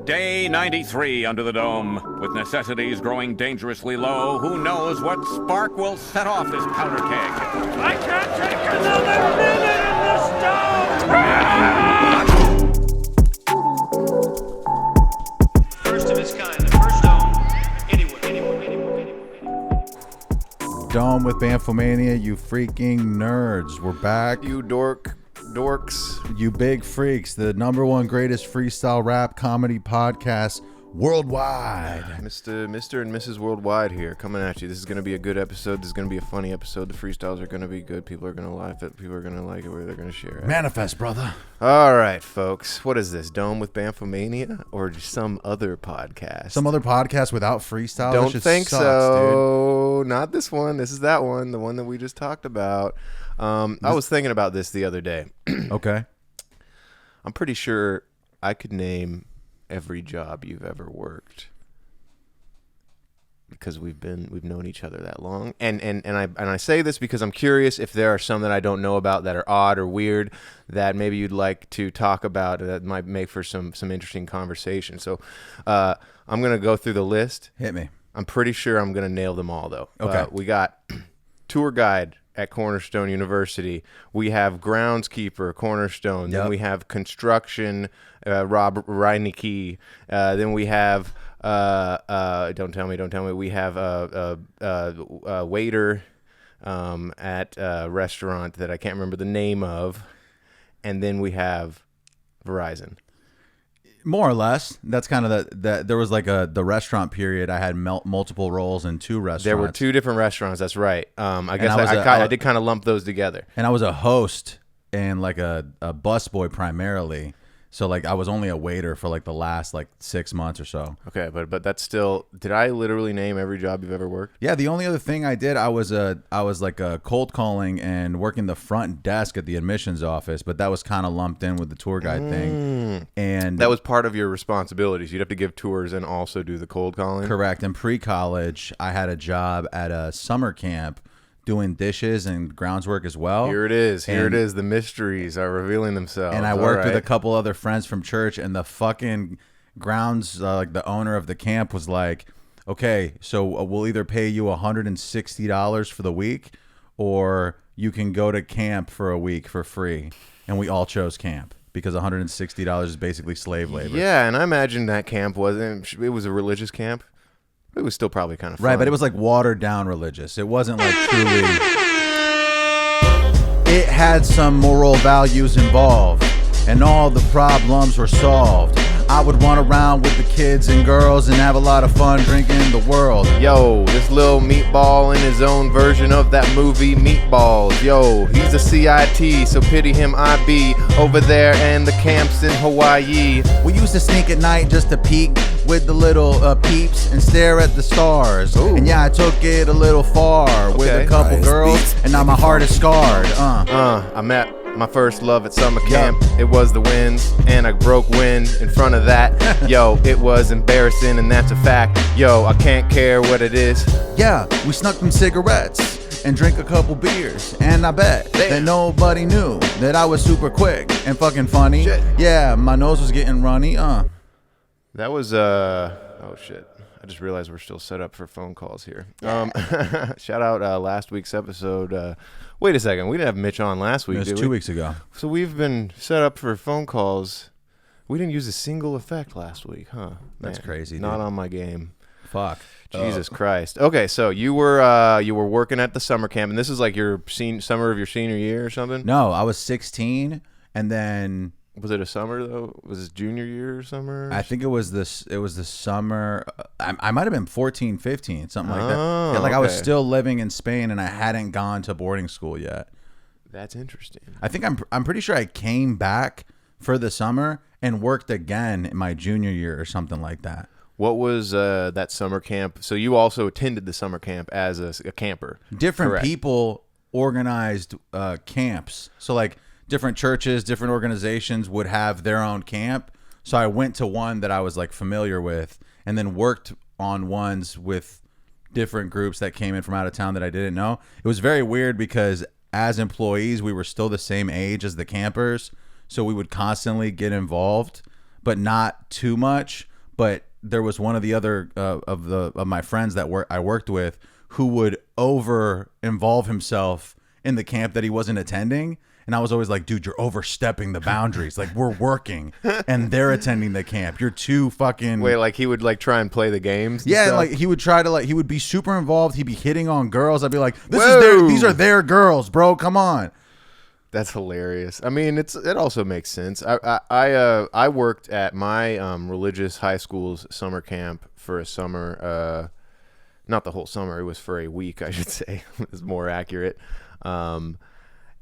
Day 93 under the dome. With necessities growing dangerously low, who knows what spark will set off this powder keg? I can't take another minute in the stone! First of its kind, the first dome anywhere. Dome with Bamfomania, you freaking nerds. We're back. You dorks. You big freaks. The #1 greatest freestyle rap comedy podcast worldwide. Mr. and Mrs. Worldwide here, coming at you. This is going to be a good episode. This is going to be a funny episode. The freestyles are going to be good. People are going to laugh at it. People are going to like it. Where they're going to share it. Manifest, brother. All right, folks. What is this? Dome with Bamfomania or some other podcast? Some other podcast without freestyle? Don't think sucks, so. Dude. Not this one. This is that one. The one that we just talked about. I was thinking about this the other day. Okay. I'm pretty sure I could name every job you've ever worked because we've known each other that long. And I say this because I'm curious if there are some that I don't know about that are odd or weird that maybe you'd like to talk about that might make for some interesting conversation. So I'm gonna go through the list. Hit me. I'm pretty sure I'm gonna nail them all though. Okay. We got tour guide at Cornerstone University. We have groundskeeper, Cornerstone. Yep. Then we have construction, Rob Reineke. Then we have, don't tell me. We have a waiter at a restaurant that I can't remember the name of. And then we have Verizon. More or less. That's kind of the there was like the restaurant period. I had multiple roles in 2 restaurants. There were 2 different restaurants. That's right. I guess I did kind of lump those together. And I was a host and like a busboy primarily. So like I was only a waiter for like the last like 6 months or so. Okay, but that's still. Did I literally name every job you've ever worked? Yeah, the only other thing I did, I was like a cold calling and working the front desk at the admissions office, but that was kind of lumped in with the tour guide thing. And that was part of your responsibilities. You'd have to give tours and also do the cold calling. Correct. In pre-college, I had a job at a summer camp doing dishes and grounds work as well. Here it is. The mysteries are revealing themselves. And I worked with a couple other friends from church, and the fucking grounds, like the owner of the camp was like, okay, so we'll either pay you $160 for the week, or you can go to camp for a week for free. And we all chose camp because $160 is basically slave labor. Yeah, and I imagine that camp it was a religious camp. It was still probably kind of fun. Right, but it was like watered down religious. It wasn't like truly. It had some moral values involved, and all the problems were solved. I would run around with the kids and girls and have a lot of fun drinking the world. Yo, this little meatball in his own version of that movie Meatballs. Yo, he's a CIT, so pity him I be over there in the camps in Hawaii. We used to sneak at night just to peek with the little peeps and stare at the stars. Ooh. And yeah, I took it a little far with a couple girls, and now my heart is scarred. I met my first love at summer camp. It was the winds, and I broke wind in front of that. Yo, it was embarrassing, and that's a fact. Yo, I can't care what it is. Yeah, we snuck them cigarettes and drink a couple beers, and I bet that nobody knew that I was super quick and fucking funny. Shit. Yeah, my nose was getting runny. That was oh shit. I just realized we're still set up for phone calls here. Shout out last week's episode. Wait a second, we didn't have Mitch on last week. It was 2 weeks ago. So we've been set up for phone calls. We didn't use a single effect last week, huh? That's Man, crazy, Not dude. on my game. Fuck. Jesus Christ. Okay, so you were working at the summer camp, and this is like your summer of your senior year or something? No, I was 16, and then Was it a summer though? Was it junior year or summer? I think it was this. It was the summer. I might have been 14, 15, something like that. Oh, Yeah, like I was okay. still living in Spain, and I hadn't gone to boarding school yet. That's interesting. I think I'm pretty sure I came back for the summer and worked again in my junior year or something like that. What was that summer camp? So you also attended the summer camp as a camper. Different Correct. people organized camps. So like different churches, different organizations would have their own camp. So I went to one that I was like familiar with, and then worked on ones with different groups that came in from out of town that I didn't know. It was very weird because as employees, we were still the same age as the campers. So we would constantly get involved, but not too much. but there was one of the other of my friends that I worked with who would over involve himself in the camp that he wasn't attending. And I was always like, dude, you're overstepping the boundaries. Like, we're working and they're attending the camp. You're too fucking... Wait, like he would like try and play the games? Yeah, stuff? like he would try to like, he would be super involved. He'd be hitting on girls. I'd be like, these are their girls, bro. Come on. That's hilarious. I mean, it also makes sense. I worked at my religious high school's summer camp for a summer, not the whole summer. It was for a week, I should say. Is more accurate.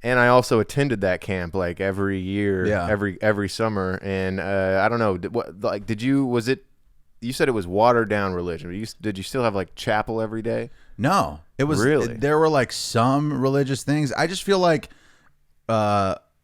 And I also attended that camp like every year, every summer. And I don't know, you said it was watered down religion. Did you still have like chapel every day? No, it was really. There were like some religious things. I just feel like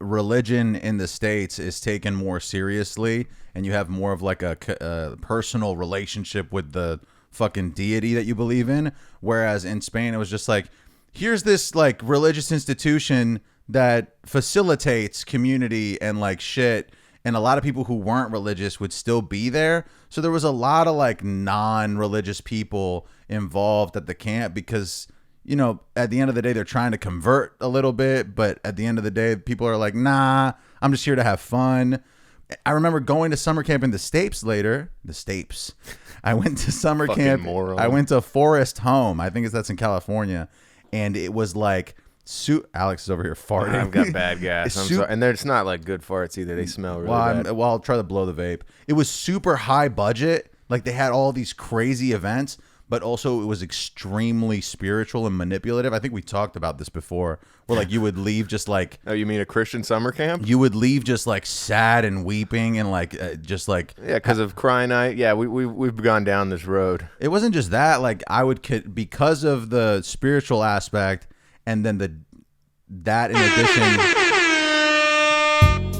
religion in the States is taken more seriously, and you have more of like a personal relationship with the fucking deity that you believe in. Whereas in Spain, it was just like, here's this like religious institution that facilitates community and like shit. And a lot of people who weren't religious would still be there. So there was a lot of like non-religious people involved at the camp because, you know, at the end of the day, they're trying to convert a little bit. But at the end of the day, people are like, nah, I'm just here to have fun. I remember going to summer camp in the States later. The States. I went to summer camp. Moron. I went to Forest Home. I think that's in California. And it was like, Alex is over here farting. I've got bad gas. I'm sorry. And it's not like good farts either. They smell really bad. Well, I'll try to blow the vape. It was super high budget. Like they had all these crazy events, but also it was extremely spiritual and manipulative. I think we talked about this before, where like you would leave just like... Oh, you mean a Christian summer camp? You would leave just like sad and weeping and like just like... Yeah, because of crying night. Yeah, we've gone down this road. It wasn't just that. Like I would... Because of the spiritual aspect and then that in addition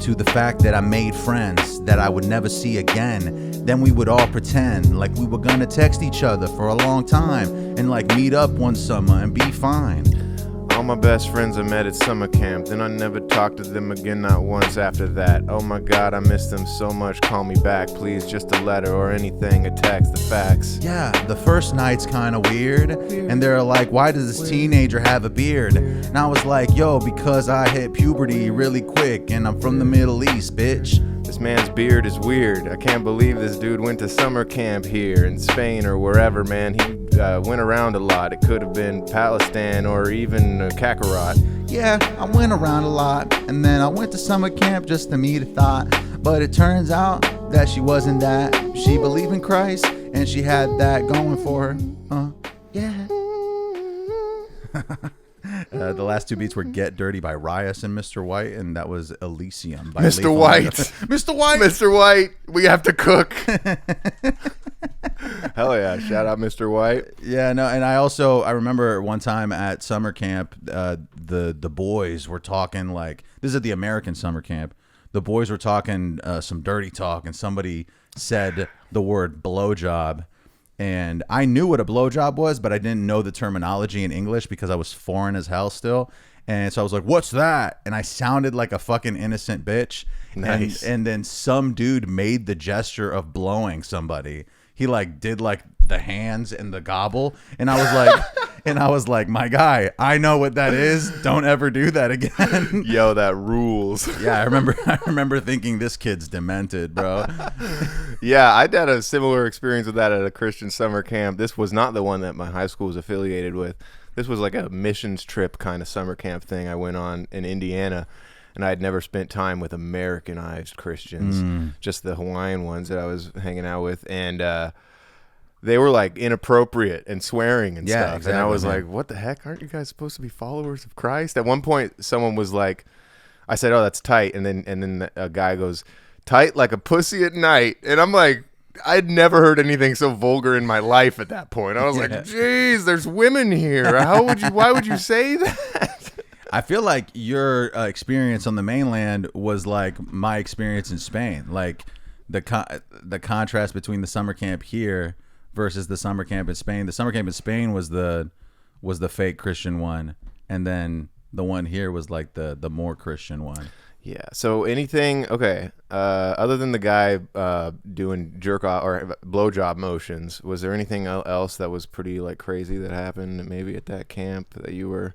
to the fact that I made friends that I would never see again, then we would all pretend like we were gonna text each other for a long time and like meet up one summer and be fine. All my best friends I met at summer camp, then I never talked to them again, not once after that. Oh my God, I miss them so much. Call me back, please, just a letter or anything, a text, the facts. Yeah, the first night's kind of weird, and they're like, why does this teenager have a beard? And I was like, yo, because I hit puberty really quick, and I'm from the Middle East, bitch. This man's beard is weird. I can't believe this dude went to summer camp here in Spain or wherever, man. He went around a lot. It could have been Palestine or even Kakarot. Yeah, I went around a lot, and then I went to summer camp just to meet a thought. But it turns out that she wasn't that. She believed in Christ, and she had that going for her. Yeah. The last two beats were Get Dirty by Rias and Mr. White, and that was Elysium by Mr. White. Mr. White. Mr. White, we have to cook. Hell yeah. Shout out Mr. White. Yeah, no, and I remember one time at summer camp, the boys were talking like, this is at the American summer camp. The boys were talking some dirty talk, and somebody said the word blowjob. And I knew what a blowjob was, but I didn't know the terminology in English because I was foreign as hell still. And so I was like, what's that? And I sounded like a fucking innocent bitch. Nice. And then some dude made the gesture of blowing somebody. He like did like the hands and the gobble. And I was like, my guy, I know what that is. Don't ever do that again. Yo, that rules. Yeah, I remember thinking this kid's demented, bro. Yeah, I had a similar experience with that at a Christian summer camp. This was not the one that my high school was affiliated with. This was like a missions trip kind of summer camp thing I went on in Indiana. And I had never spent time with Americanized Christians, just the Hawaiian ones that I was hanging out with. And they were like inappropriate and swearing and stuff. Exactly, and I was man. like, what the heck? Aren't you guys supposed to be followers of Christ? At one point, someone was like, I said, oh, that's tight. And then a guy goes, tight like a pussy at night. And I'm like, I'd never heard anything so vulgar in my life at that point. I was like, geez, there's women here. Why would you say that? I feel like your experience on the mainland was like my experience in Spain. Like the contrast between the summer camp here versus the summer camp in Spain. The summer camp in Spain was the fake Christian one, and then the one here was like the more Christian one. Yeah. So anything, okay, other than the guy doing jerk off or blowjob motions, was there anything else that was pretty like crazy that happened maybe at that camp that you were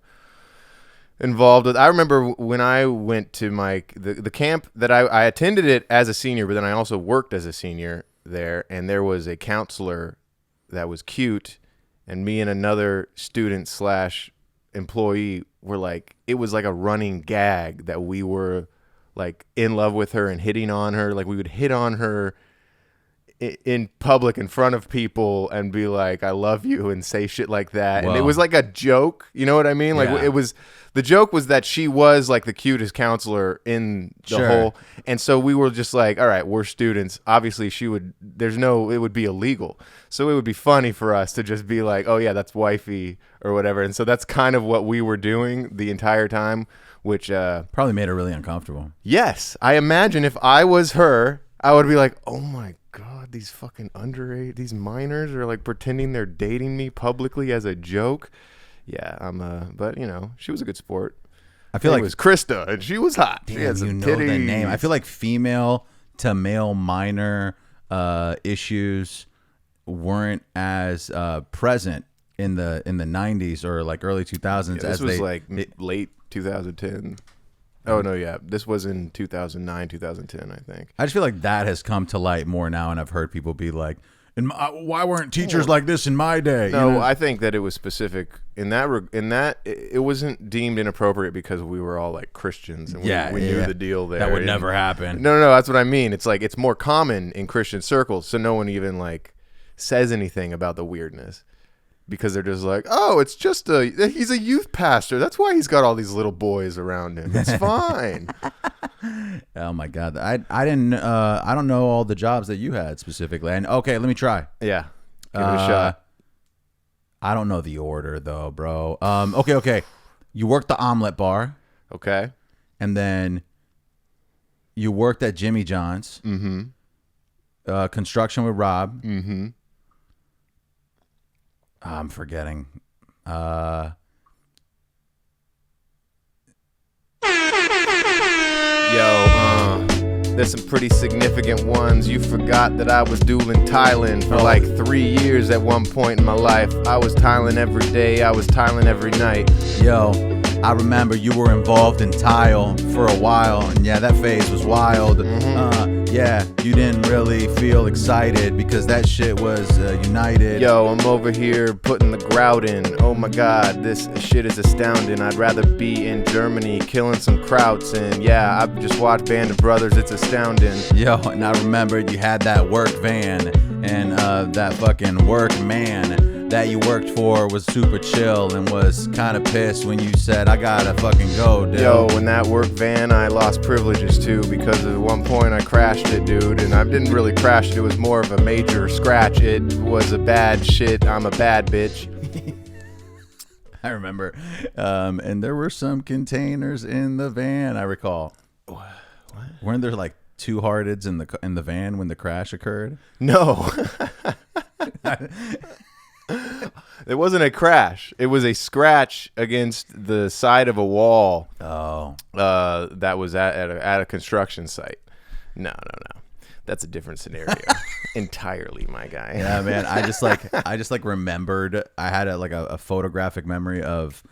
involved with? I remember when I went to the camp that I attended it as a senior, but then I also worked as a senior there, and there was a counselor that was cute, and me and another student / employee were like, it was like a running gag that we were like in love with her and hitting on her. Like we would hit on her in public in front of people and be like, I love you, and say shit like that. Whoa. And it was like a joke. You know what I mean? Like Yeah. it was, the joke was that she was like the cutest counselor in the Sure. whole. And so we were just like, all right, we're students. Obviously it would be illegal. So it would be funny for us to just be like, oh yeah, that's wifey or whatever. And so that's kind of what we were doing the entire time, which, Probably made her really uncomfortable. yes, I imagine if I was her, I would be like, oh my God, these fucking underage, these minors are like pretending they're dating me publicly as a joke. Yeah, but you know, she was a good sport. I feel It like was Krista, and she was hot. She damn, had some you know the titties. name. I feel like female to male minor issues weren't as present in the 90s or like early 2000s this as was they like late 2010. Oh no, yeah, this was in 2009, 2010, I think. I just feel like that has come to light more now, and I've heard people be like, why weren't teachers like this in my day? No, You know? I think that it was specific in that it wasn't deemed inappropriate because we were all like Christians and we knew the deal there. That would And- never happen. No, that's what I mean. It's like it's more common in Christian circles, so no one even like says anything about the weirdness because they're just like, oh, it's just he's a youth pastor. That's why he's got all these little boys around him. It's fine. Oh my God, I don't know all the jobs that you had specifically. And okay, let me try. Yeah, give it a shot. I don't know the order though, bro. Okay. You worked the omelet bar, Okay. and then you worked at Jimmy John's. Mm-hmm. Construction with Rob. Mm-hmm. I'm forgetting. There's some pretty significant ones. You forgot that I was dueling Thailand for like 3 years at one point in my life. I was tiling every day. I was tiling every night. Yo, I remember you were involved in tile for a while, and yeah, that phase was wild. Yeah, you didn't really feel excited because that shit was united. Yo, I'm over here putting the grout in. Oh my God, this shit is astounding. I'd rather be in Germany killing some krauts. And yeah, I've just watched Band of Brothers. It's astounding. Yo, and I remembered you had that work van, and that fucking work man that you worked for was super chill and was kind of pissed when you said, I gotta fucking go, dude. Yo, in that work van, I lost privileges too because at one point I crashed it, dude. And I didn't really crash it. It was more of a major scratch. It was a bad shit. I'm a bad bitch. I remember. And there were some containers in the van, I recall. What? Weren't there like two hearteds in the van when the crash occurred? No. It wasn't a crash. It was a scratch against the side of a wall. Oh. That was at a construction site. No. That's a different scenario entirely, my guy. Yeah, man. I just like remembered. I had a photographic memory of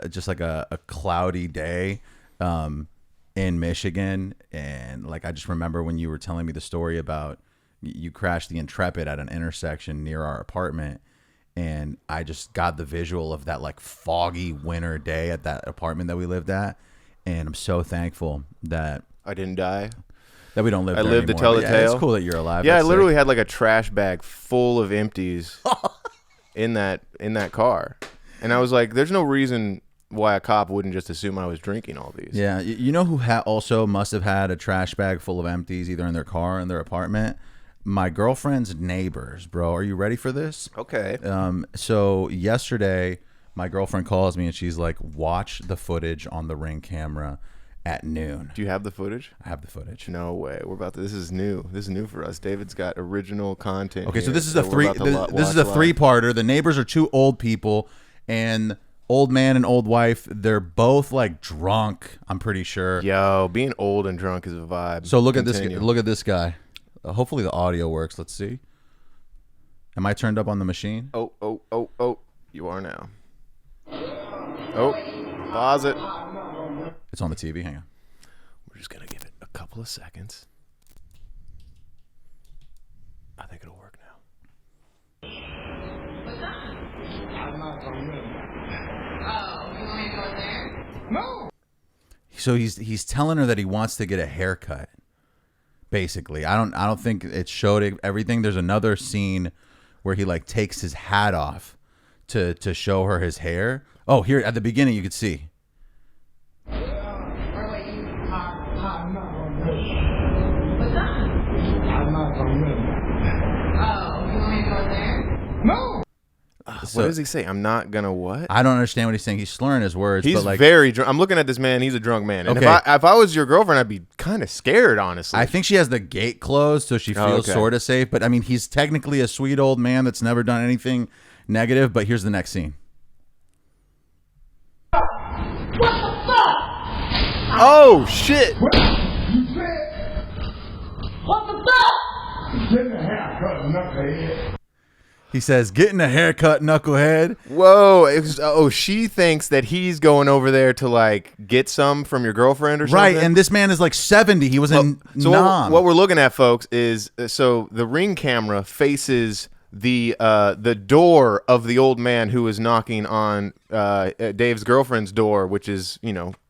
just like a cloudy day in Michigan, and like I just remember when you were telling me the story about you crashed the Intrepid at an intersection near our apartment. And I just got the visual of that like foggy winter day at that apartment that we lived at. And I'm so thankful that I didn't die. that we don't live I there lived to anymore. tell But the yeah, tale. It's cool that you're alive. Yeah, I That's literally sick. had like a trash bag full of empties in that car. And I was like, there's no reason why a cop wouldn't just assume I was drinking all these. Yeah, you know who also must have had a trash bag full of empties either in their car or in their apartment? My girlfriend's neighbors, bro. Are you ready for this? Okay. So yesterday, my girlfriend calls me and she's like, watch the footage on the Ring camera at noon. Do you have the footage? I have the footage. No way. This is new. This is new for us. David's got original content. Okay, so here, this is we're about to this is a watch live. three-parter. The neighbors are two old people, and old man and old wife. They're both like drunk. I'm pretty sure. Yo, being old and drunk is a vibe. So look Continue. at this. Look at this guy. Hopefully the audio works. Let's see. Am I turned up on the machine? Oh. You are now. Oh, pause it. It's on the TV. Hang on. We're just gonna give it a couple of seconds. I think it'll work now. So he's telling her that he wants to get a haircut. Basically, I don't think it showed everything. There's another scene where he like takes his hat off to show her his hair. Oh, here at the beginning you could see. What does he say? I'm not gonna what? I don't understand what he's saying. He's slurring his words. He's but like, very drunk. I'm looking at this man. He's a drunk man. And Okay. if I was your girlfriend, I'd be kind of scared, honestly. I think she has the gate closed, so she feels okay. sort of safe. But I mean, he's technically a sweet old man that's never done anything negative. But here's the next scene. Oh shit! What the fuck? Getting a haircut, knucklehead. He says, "Getting a haircut, knucklehead." Whoa! She thinks that he's going over there to like get some from your girlfriend or something. Right, and this man is like 70. He was in So Nam. what we're looking at, folks, is so the Ring camera faces the door of the old man who is knocking on Dave's girlfriend's door, which is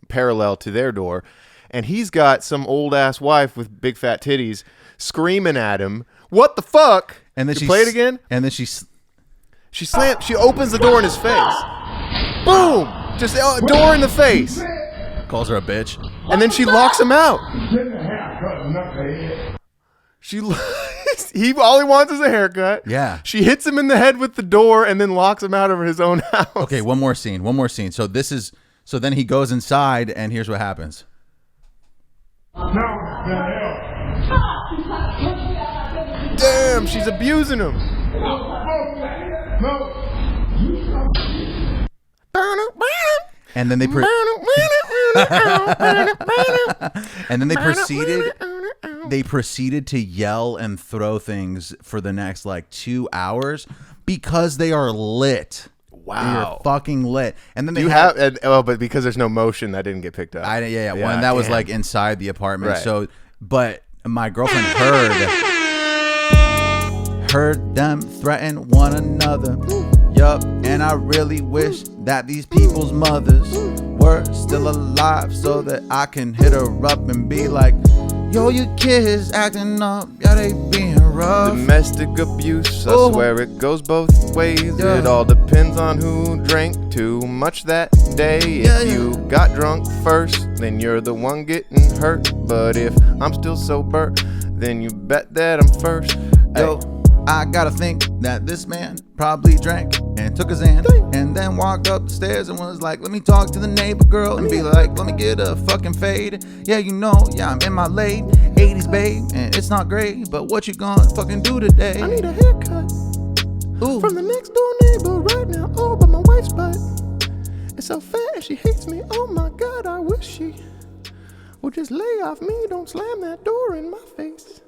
parallel to their door, and he's got some old ass wife with big fat titties screaming at him. What the fuck? And then You she play it again. And then She slams. She opens the door in his face. Boom! Just door in the face. calls her a bitch. And then she locks him out. Getting a haircut, knucklehead. All he wants is a haircut. Yeah. She hits him in the head with the door and then locks him out of his own house. Okay, one more scene. So then he goes inside, and here's what happens. No, the hell. Damn, she's abusing him. No. And then they proceeded to yell and throw things for the next like 2 hours because they are lit. Wow. They are fucking lit. And then they but because there's no motion, that didn't get picked up. Yeah. Well, and that was like inside the apartment. Right. So, but my girlfriend heard them threaten one another. Yup, and I really wish that these people's mothers were still alive so that I can hit her up and be like, yo, your kids acting up, yeah, they being rough. Domestic abuse, I Oh. swear it goes both ways. Yeah. It all depends on who drank too much that day. Yeah, If you got drunk first, then you're the one getting hurt. But if I'm still sober, then you bet that I'm first. Yo, I gotta think that this man probably drank and took his hand and then walked up the stairs and was like, let me talk to the neighbor girl and be like, let me get a fucking fade. Yeah, I'm in my late 80s, babe, and it's not great, but what you gonna fucking do today? I need a haircut Ooh. from the next door neighbor right now. Oh, but my wife's butt is so fat and she hates me. Oh my God, I wish she would just lay off me. Don't slam that door in my face.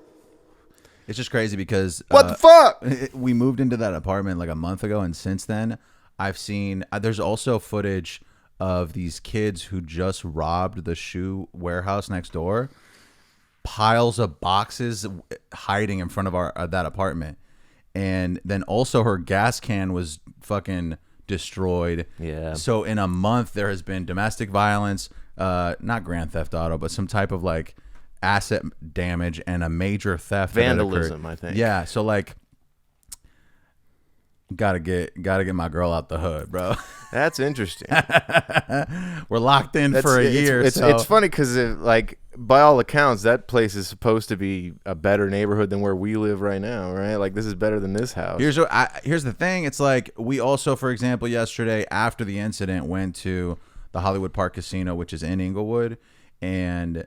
It's just crazy because What the fuck? we moved into that apartment like a month ago, and since then I've seen there's also footage of these kids who just robbed the shoe warehouse next door, piles of boxes hiding in front of that apartment, and then also her gas can was fucking destroyed. Yeah. So in a month there has been domestic violence, not Grand Theft Auto, but some type of like asset damage and a major theft, Vandalism, that I think. Yeah, so like gotta get my girl out the hood, bro. That's interesting. We're locked in for a year. It's funny because like by all accounts, that place is supposed to be a better neighborhood than where we live right now, right? Like this is better than this house. Here's the thing. It's like we also, for example, yesterday after the incident went to the Hollywood Park Casino, which is in Inglewood, and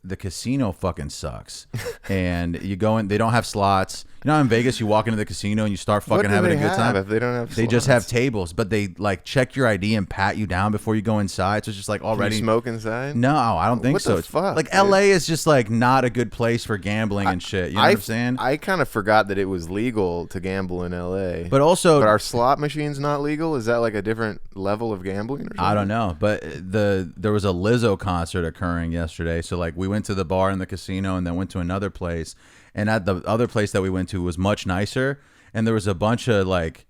the casino fucking sucks. And you go in, they don't have slots. You know, in Vegas, you walk into the casino and you start What fucking do having they a good time. have if they don't have They just have slots? tables, but they like check your ID and pat you down before you go inside. So it's just like Can already you smoke inside? No, I don't think What so. the fuck, like dude? LA is just like not a good place for gambling and shit. You know what I'm saying? I kind of forgot that it was legal to gamble in LA. But also, But are slot machines not legal? Is that like a different level of gambling or something? I don't know. But there was a Lizzo concert occurring yesterday. So like we went to the bar in the casino and then went to another place. And at the other place that we went to was much nicer. And there was a bunch of like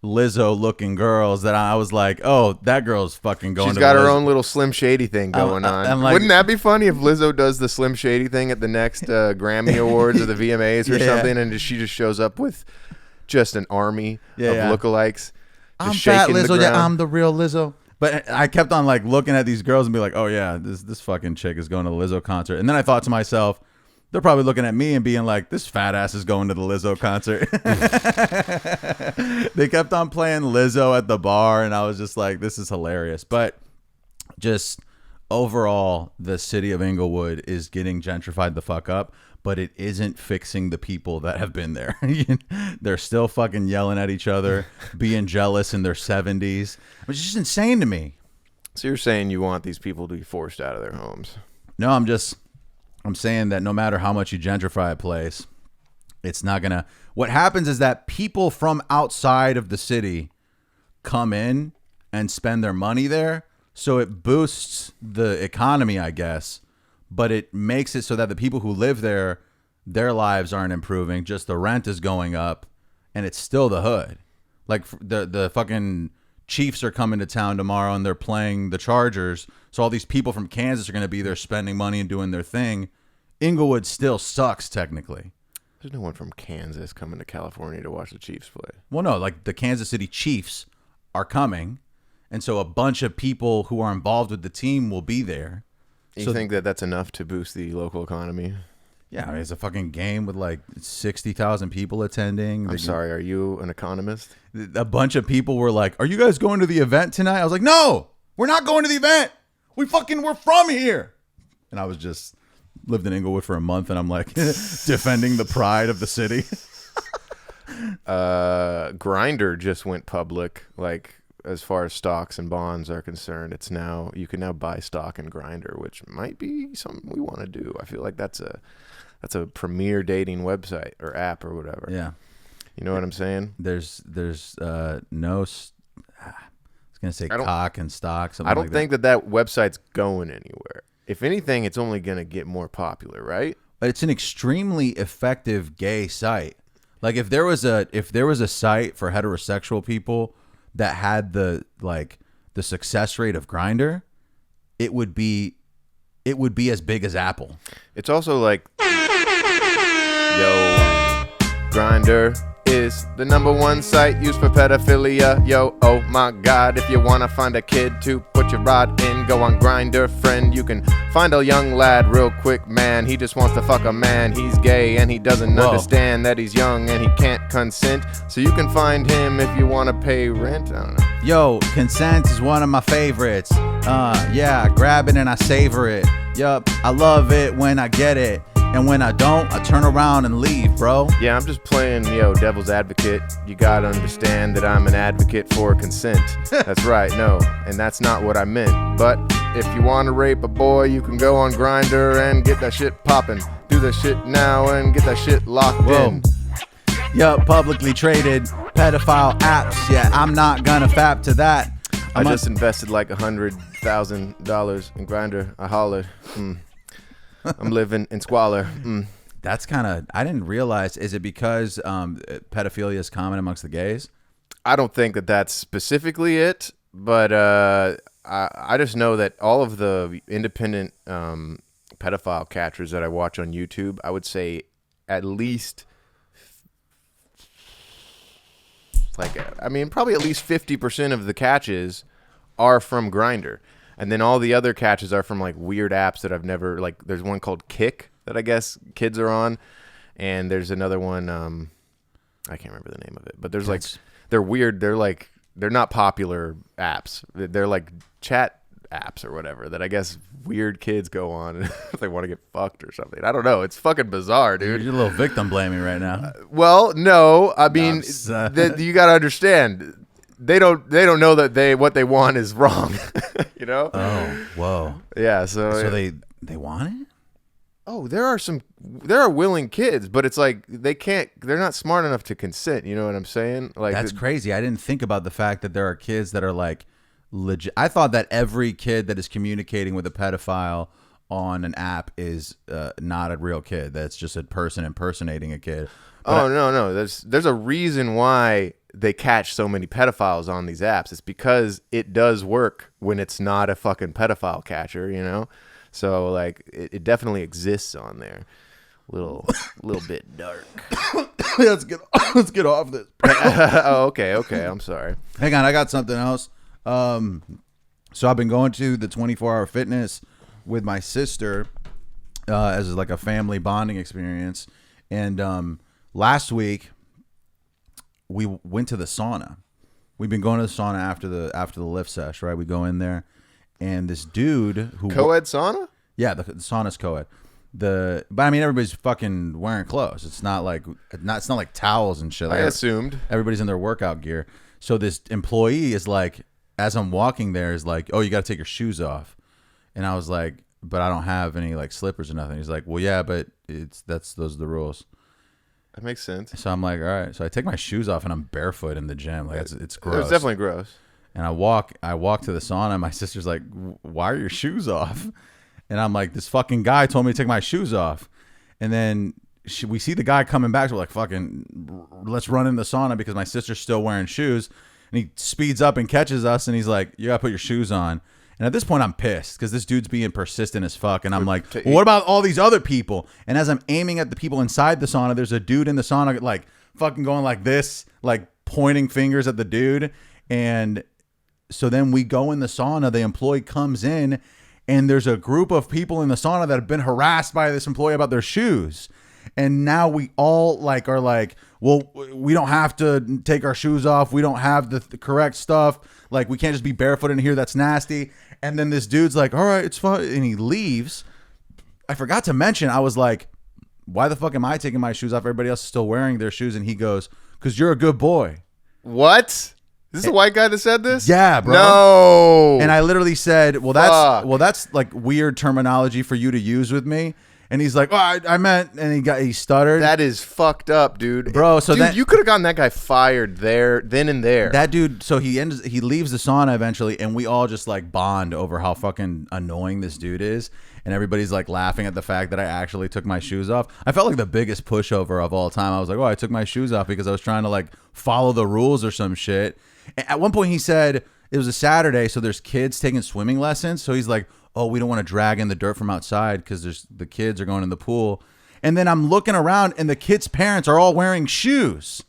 Lizzo looking girls that I was like, oh, that girl's fucking going She's to got her Lizzo. own little Slim Shady thing going on. I'm like- Wouldn't that be funny if Lizzo does the Slim Shady thing at the next Grammy Awards or the VMAs or Yeah. something, and she just shows up with just an army of lookalikes? Just I'm shaking fat the Lizzo. Yeah, ground. I'm the real Lizzo. But I kept on like looking at these girls and be like, oh yeah, this fucking chick is going to the Lizzo concert. And then I thought to myself, they're probably looking at me and being like, this fat ass is going to the Lizzo concert. They kept on playing Lizzo at the bar, and I was just like, this is hilarious. But just overall, the city of Inglewood is getting gentrified the fuck up, but it isn't fixing the people that have been there. They're still fucking yelling at each other, being jealous in their 70s, which is just insane to me. So you're saying you want these people to be forced out of their homes? No, I'm saying that no matter how much you gentrify a place, it's not gonna. What happens is that people from outside of the city come in and spend their money there, so it boosts the economy, I guess. But it makes it so that the people who live there, their lives aren't improving. Just the rent is going up, and it's still the hood. Like the fucking Chiefs are coming to town tomorrow, and they're playing the Chargers. So all these people from Kansas are going to be there spending money and doing their thing. Inglewood still sucks technically. There's no one from Kansas coming to California to watch the Chiefs play. Well, no, like the Kansas City Chiefs are coming, and so a bunch of people who are involved with the team will be there. You think that that's enough to boost the local economy? Yeah, I mean, it's a fucking game with like 60,000 people attending. I'm sorry, are you an economist? A bunch of people were like, "Are you guys going to the event tonight?" I was like, "No, we're not going to the event. We're from here." And I was just lived in Inglewood for a month, and I'm like defending the pride of the city. Grindr just went public, like as far as stocks and bonds are concerned. It's now, you can now buy stock in Grindr, which might be something we want to do. I feel like that's a premier dating website or app or whatever. Yeah, You know what I'm saying? there's no. I was gonna say I don't- cock and stock. Something I don't like think that website's going anywhere. If anything, it's only going to get more popular, right? But it's an extremely effective gay site. Like if there was a site for heterosexual people that had the success rate of Grindr, it would be as big as Apple. It's also like, yo, Grindr is the #1 site used for pedophilia. Yo, oh my God, if you wanna find a kid to put your rod in, go on Grindr, friend. You can find a young lad real quick, man. He just wants to fuck a man. He's gay and he doesn't Whoa. understand that he's young and he can't consent. So you can find him if you wanna pay rent. I don't know. Yo, consent is one of my favorites. Yeah, I grab it and I savor it. Yup, I love it when I get it. And when I don't, I turn around and leave, bro. Yeah, I'm just playing, devil's advocate. You gotta understand that I'm an advocate for consent. That's right, no, and that's not what I meant. But if you wanna rape a boy, you can go on Grindr and get that shit poppin'. Do that shit now and get that shit locked in. Yup, publicly traded pedophile apps. Yeah, I'm not gonna fap to that. I just invested like $100,000 in Grindr. I hollered. I'm living in squalor. That's kind of, I didn't realize, is it because pedophilia is common amongst the gays? I don't think that that's specifically it, but I just know that all of the independent pedophile catchers that I watch on YouTube, I would say at least, probably at least 50% of the catches are from Grindr. And then all the other catches are from like weird apps that I've never, like there's one called Kick that I guess kids are on. And there's another one, I can't remember the name of it, but there's they're weird. They're not popular apps. They're like chat apps or whatever that I guess weird kids go on if they want to get fucked or something. I don't know. It's fucking bizarre, dude. You're a little victim blaming right now. Well, no, I mean, you got to understand. They don't know that what they want is wrong. You know? Oh, whoa. Yeah. So they want it? Oh, there are willing kids, but it's like they're not smart enough to consent. You know what I'm saying? Like that's crazy. I didn't think about the fact that there are kids that are like legit. I thought that every kid that is communicating with a pedophile on an app is not a real kid. That's just a person impersonating a kid. But no. There's a reason why they catch so many pedophiles on these apps. It's because it does work when it's not a fucking pedophile catcher, you know? So like it definitely exists on there. Little bit dark. let's get off this. Oh, okay. I'm sorry. Hang on, I got something else. So I've been going to the 24-hour fitness with my sister as like a family bonding experience. And last week we went to the sauna. We've been going to the sauna after the lift sesh, right? We go in there, and this dude who co-ed sauna? Yeah, the sauna's co-ed. But I mean, everybody's fucking wearing clothes. It's not like towels and shit. Like, I assumed everybody's in their workout gear. So this employee is like, as I'm walking there, is like, "Oh, you got to take your shoes off," and I was like, "But I don't have any like slippers or nothing." He's like, "Well, yeah, but those are the rules." That makes sense. So I'm like, "All right." So I take my shoes off and I'm barefoot in the gym. Like it's gross. It's definitely gross. And I walk to the sauna. And my sister's like, "Why are your shoes off?" And I'm like, "This fucking guy told me to take my shoes off." And then we see the guy coming back. So we're like, "Fucking, let's run in the sauna," because my sister's still wearing shoes. And he speeds up and catches us. And he's like, "You gotta put your shoes on." And at this point, I'm pissed because this dude's being persistent as fuck. And I'm like, "Well, what about all these other people?" And as I'm aiming at the people inside the sauna, there's a dude in the sauna like fucking going like this, like pointing fingers at the dude. And so then we go in the sauna. The employee comes in, and there's a group of people in the sauna that have been harassed by this employee about their shoes. And now we all like are like, "Well, we don't have to take our shoes off. We don't have the correct stuff. Like, we can't just be barefoot in here. That's nasty." And then this dude's like, "All right, it's fine." And he leaves. I forgot to mention, I was like, "Why the fuck am I taking my shoes off? Everybody else is still wearing their shoes." And he goes, "'Cause you're a good boy." What? Is this a white guy that said this? Yeah, bro. No. And I literally said, that's like weird terminology for you to use with me. And he's like, "Oh, I meant," and he stuttered. That is fucked up, dude. Bro, so dude, you could have gotten that guy fired then and there. That dude, so he leaves the sauna eventually, and we all just like bond over how fucking annoying this dude is. And everybody's like laughing at the fact that I actually took my shoes off. I felt like the biggest pushover of all time. I was like, "Oh, I took my shoes off because I was trying to like follow the rules or some shit." And at one point he said it was a Saturday, so there's kids taking swimming lessons. So he's like, "Oh, we don't want to drag in the dirt from outside because the kids are going in the pool." And then I'm looking around, and the kids' parents are all wearing shoes.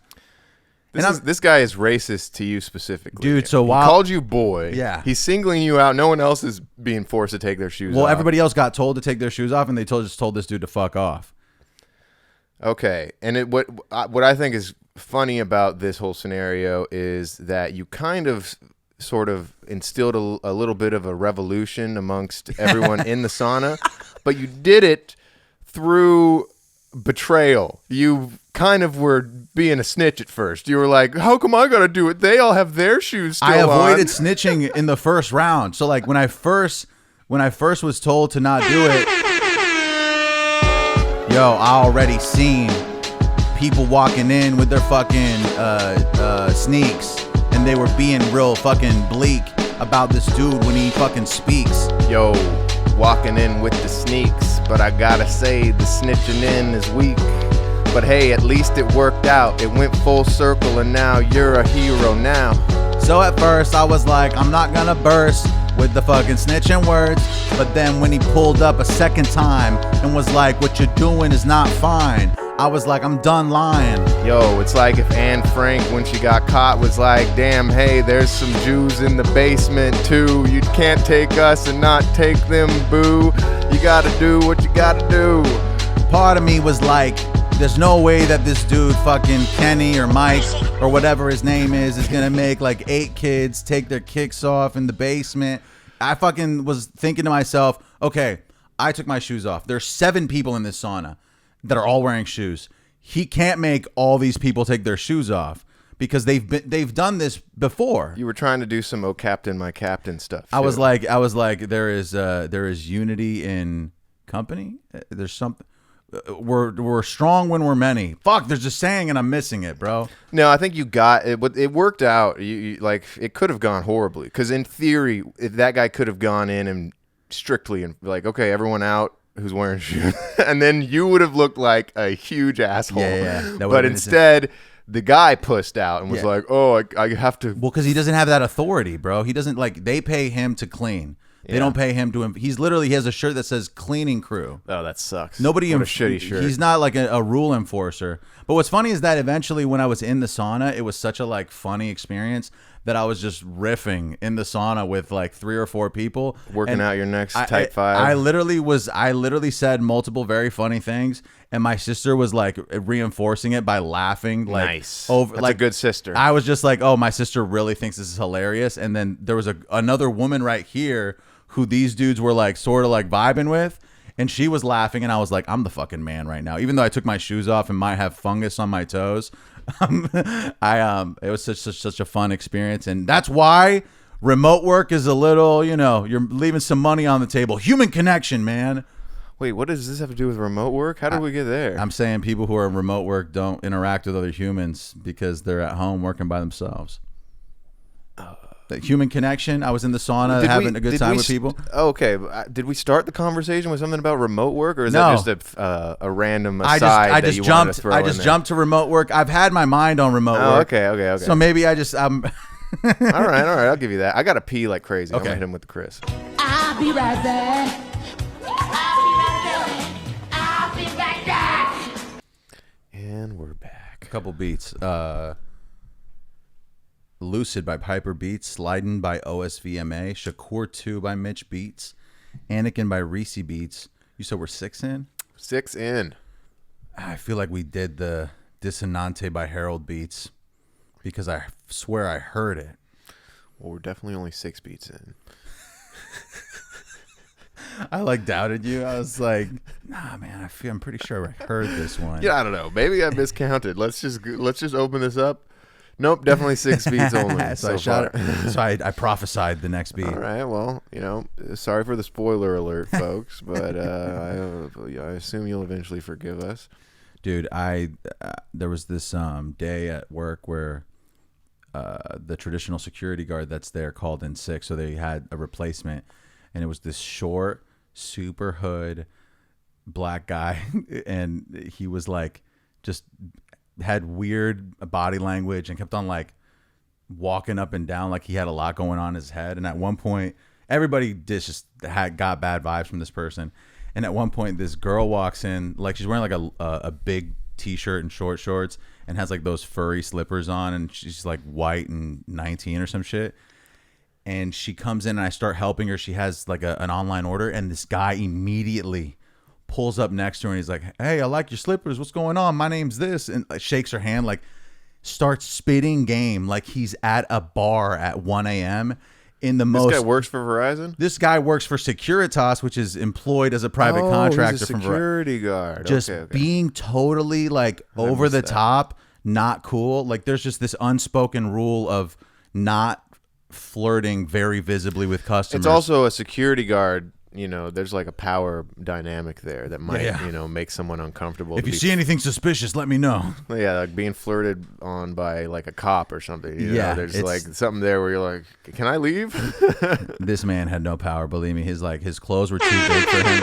This guy is racist to you specifically, dude. So he while called you boy, yeah, he's singling you out. No one else is being forced to take their shoes off. Well, everybody else got told to take their shoes off, and they just told this dude to fuck off. Okay, and what I think is funny about this whole scenario is that you kind of sort of instilled a little bit of a revolution amongst everyone in the sauna, but you did it through betrayal. You kind of were being a snitch at first. You were like, "How come I gotta do it? They all have their shoes still on." I avoided snitching in the first round. So like when I first was told to not do it, I already seen people walking in with their fucking sneaks. And they were being real fucking bleak about this dude when he fucking speaks. Yo, walking in with the sneaks, but I gotta say the snitching in is weak. But hey, at least it worked out. It went full circle and now you're a hero now. So at first I was like, I'm not gonna burst with the fucking snitching words. But then when he pulled up a second time and was like, "What you're doing is not fine," I was like, I'm done lying. Yo, it's like if Anne Frank, when she got caught, was like, "Damn, hey, there's some Jews in the basement too. You can't take us and not take them, boo. You gotta do what you gotta do." Part of me was like, there's no way that this dude fucking Kenny or Mike or whatever his name is gonna make like 8 kids take their kicks off in the basement. I fucking was thinking to myself, okay, I took my shoes off. There's 7 people in this sauna that are all wearing shoes. He can't make all these people take their shoes off because they've done this before. You were trying to do some "Oh Captain, My Captain" stuff. I was like, there is unity in company. There's something. We're strong when we're many. Fuck, there's a saying and I'm missing it, bro. No, I think you got it. It worked out. You like it could have gone horribly because in theory, if that guy could have gone in and strictly and like, okay, everyone out who's wearing shoes, and then you would have looked like a huge asshole. Yeah. But instead, the guy pussed out and was like, oh, I have to. Well, because he doesn't have that authority, bro. He doesn't like. They pay him to clean. They don't pay him to. He has a shirt that says "cleaning crew." Oh, that sucks. Nobody. What a shitty shirt. He's not like a rule enforcer. But what's funny is that eventually, when I was in the sauna, it was such a like funny experience that I was just riffing in the sauna with like 3 or 4 people, Working out your next type 5. I literally said multiple very funny things, and my sister was like reinforcing it by laughing. Like, nice. That's a good sister. I was just like, oh, my sister really thinks this is hilarious. And then there was another woman right here who these dudes were like sort of like vibing with, and she was laughing, and I was like, I'm the fucking man right now. Even though I took my shoes off and might have fungus on my toes, it was such a fun experience, and that's why remote work is a little, you're leaving some money on the table. Human connection, man. Wait, what does this have to do with remote work? How did we get there? I'm saying people who are in remote work don't interact with other humans because they're at home working by themselves. That human connection. I was in the sauna having a good time with people. Okay, did we start the conversation with something about remote work, or is No. that just a random aside? I just jumped to remote work. I've had my mind on remote work. Okay. So maybe all right. I'll give you that. I gotta pee like crazy. I'm Okay. gonna hit him with the Chris. I'll be right back. I'll be right back. And we're back. A couple beats. Lucid by Piper Beats, Slidin' by OSVMA, Shakur 2 by Mitch Beats, Anakin by Reese Beats. You said we're 6 in? 6 in. I feel like we did the Dissonante by Harold Beats because I swear I heard it. Well, we're definitely only 6 beats in. I like doubted you. I was like, nah, man. I'm pretty sure I heard this one. Yeah, I don't know. Maybe I miscounted. Let's just open this up. Nope, definitely 6 beats only. So I prophesied the next beat. All right, well, sorry for the spoiler alert, folks, but I assume you'll eventually forgive us. Dude, there was this day at work where the traditional security guard that's there called in sick, so they had a replacement, and it was this short, super hood black guy, and he was like just had weird body language and kept on like walking up and down like he had a lot going on in his head. And at one point, everybody just got bad vibes from this person. And at one point, this girl walks in, like she's wearing like a big t-shirt and short shorts and has like those furry slippers on, and she's like white and 19 or some shit. And she comes in and I start helping her. She has like an online order, and this guy immediately pulls up next to her and he's like, hey, I like your slippers. What's going on? My name's this. And shakes her hand, like starts spitting game like he's at a bar at 1 a.m. in the most. This guy works for Verizon? This guy works for Securitas, which is employed as a private contractor. He's a from security guard. Just Okay. being totally like over the top, not cool. Like there's just this unspoken rule of not flirting very visibly with customers. It's also a security guard. There's like a power dynamic there that might, make someone uncomfortable. If you see anything suspicious, let me know. Yeah, like being flirted on by like a cop or something. There's like something there where you're like, can I leave? This man had no power, believe me. His clothes were too big for him.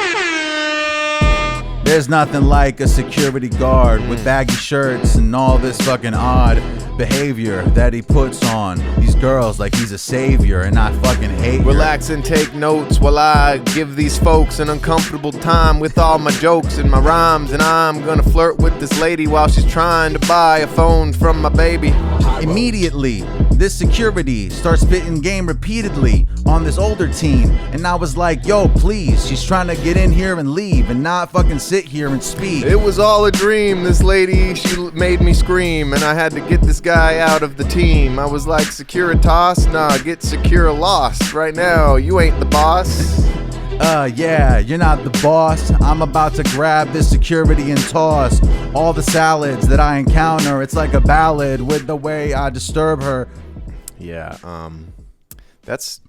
There's nothing like a security guard with baggy shirts and all this fucking odd behavior that he puts on these girls like he's a savior, and I fucking hate her. Relax and take notes while I give these folks an uncomfortable time with all my jokes and my rhymes, and I'm gonna flirt with this lady while she's trying to buy a phone from my baby. Immediately This security starts spitting game repeatedly on this older teen. And I was like, yo, please, she's trying to get in here and leave and not fucking sit here and speak. It was all a dream. This lady, she made me scream, and I had to get this guy out of the team. I was like, Securitas? Nah, get Secure lost right now. You ain't the boss. Yeah, you're not the boss. I'm about to grab this security and toss all the salads that I encounter. It's like a ballad with the way I disturb her. Yeah, that's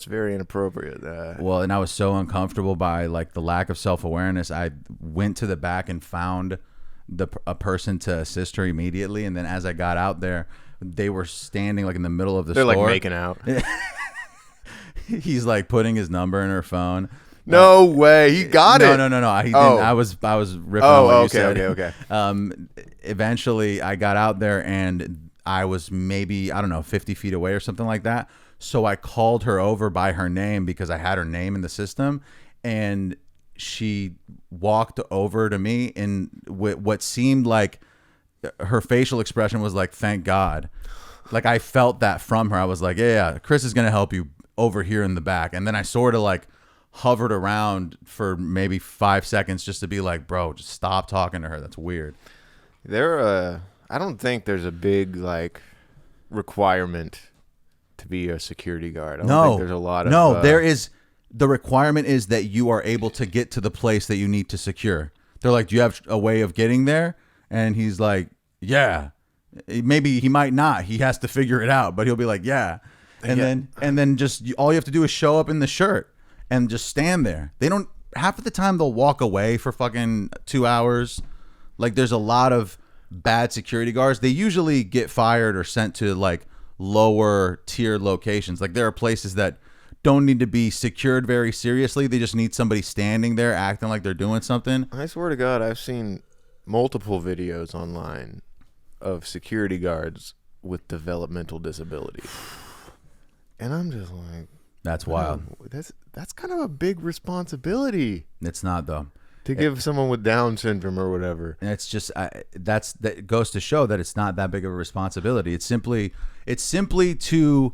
very inappropriate. Well, and I was so uncomfortable by like the lack of self-awareness. I went to the back and found a person to assist her immediately, and then as I got out there, they were standing like in the middle of the They're store. like making out. He's like putting his number in her phone. No way, he got it. No. He didn't. Oh. I was riffing on what you said. Okay. Eventually, I got out there and I was maybe, I don't know, 50 feet away or something like that. So I called her over by her name because I had her name in the system, and she walked over to me and what seemed like her facial expression was like, thank God. Like I felt that from her. I was like, yeah, Chris is going to help you over here in the back. And then I sort of like hovered around for maybe 5 seconds just to be like, bro, just stop talking to her. That's weird. I don't think there's a big like requirement to be a security guard. I don't think there's a lot of there is. The requirement is that you are able to get to the place that you need to secure. They're like, do you have a way of getting there? And he's like, yeah. Maybe he might not. He has to figure it out, but he'll be like, yeah. And then just all you have to do is show up in the shirt and just stand there. They don't, half of the time they'll walk away for fucking 2 hours. Like there's a lot of bad security guards. They usually get fired or sent to like lower tier locations. Like there are places that don't need to be secured very seriously. They just need somebody standing there acting like they're doing something. I swear to God, I've seen multiple videos online of security guards with developmental disability. And I'm just like, That's wild. That's kind of a big responsibility It's not though. to give someone with Down syndrome or whatever. And it's just that goes to show that it's not that big of a responsibility. It's simply to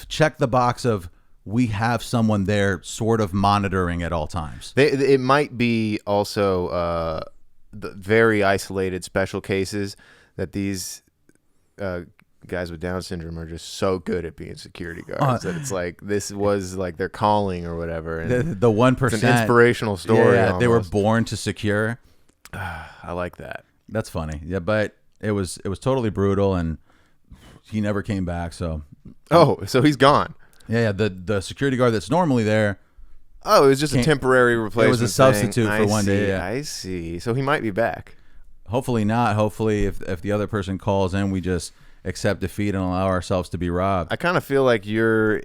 check the box of we have someone there sort of monitoring at all times. It might be also the very isolated special cases that these guys with Down syndrome are just so good at being security guards that it's like this was like their calling or whatever. And the 1%. it's an inspirational story. Yeah, they were almost. born to secure. I like that. That's funny. Yeah, but it was totally brutal, and he never came back. So So he's gone. yeah, the security guard that's normally there. Oh, it was just a temporary replacement. It was a substitute thing. for one day. Yeah. I see. So he might be back. Hopefully not. Hopefully, if the other person calls in, we just accept defeat and allow ourselves to be robbed. I kind of feel like you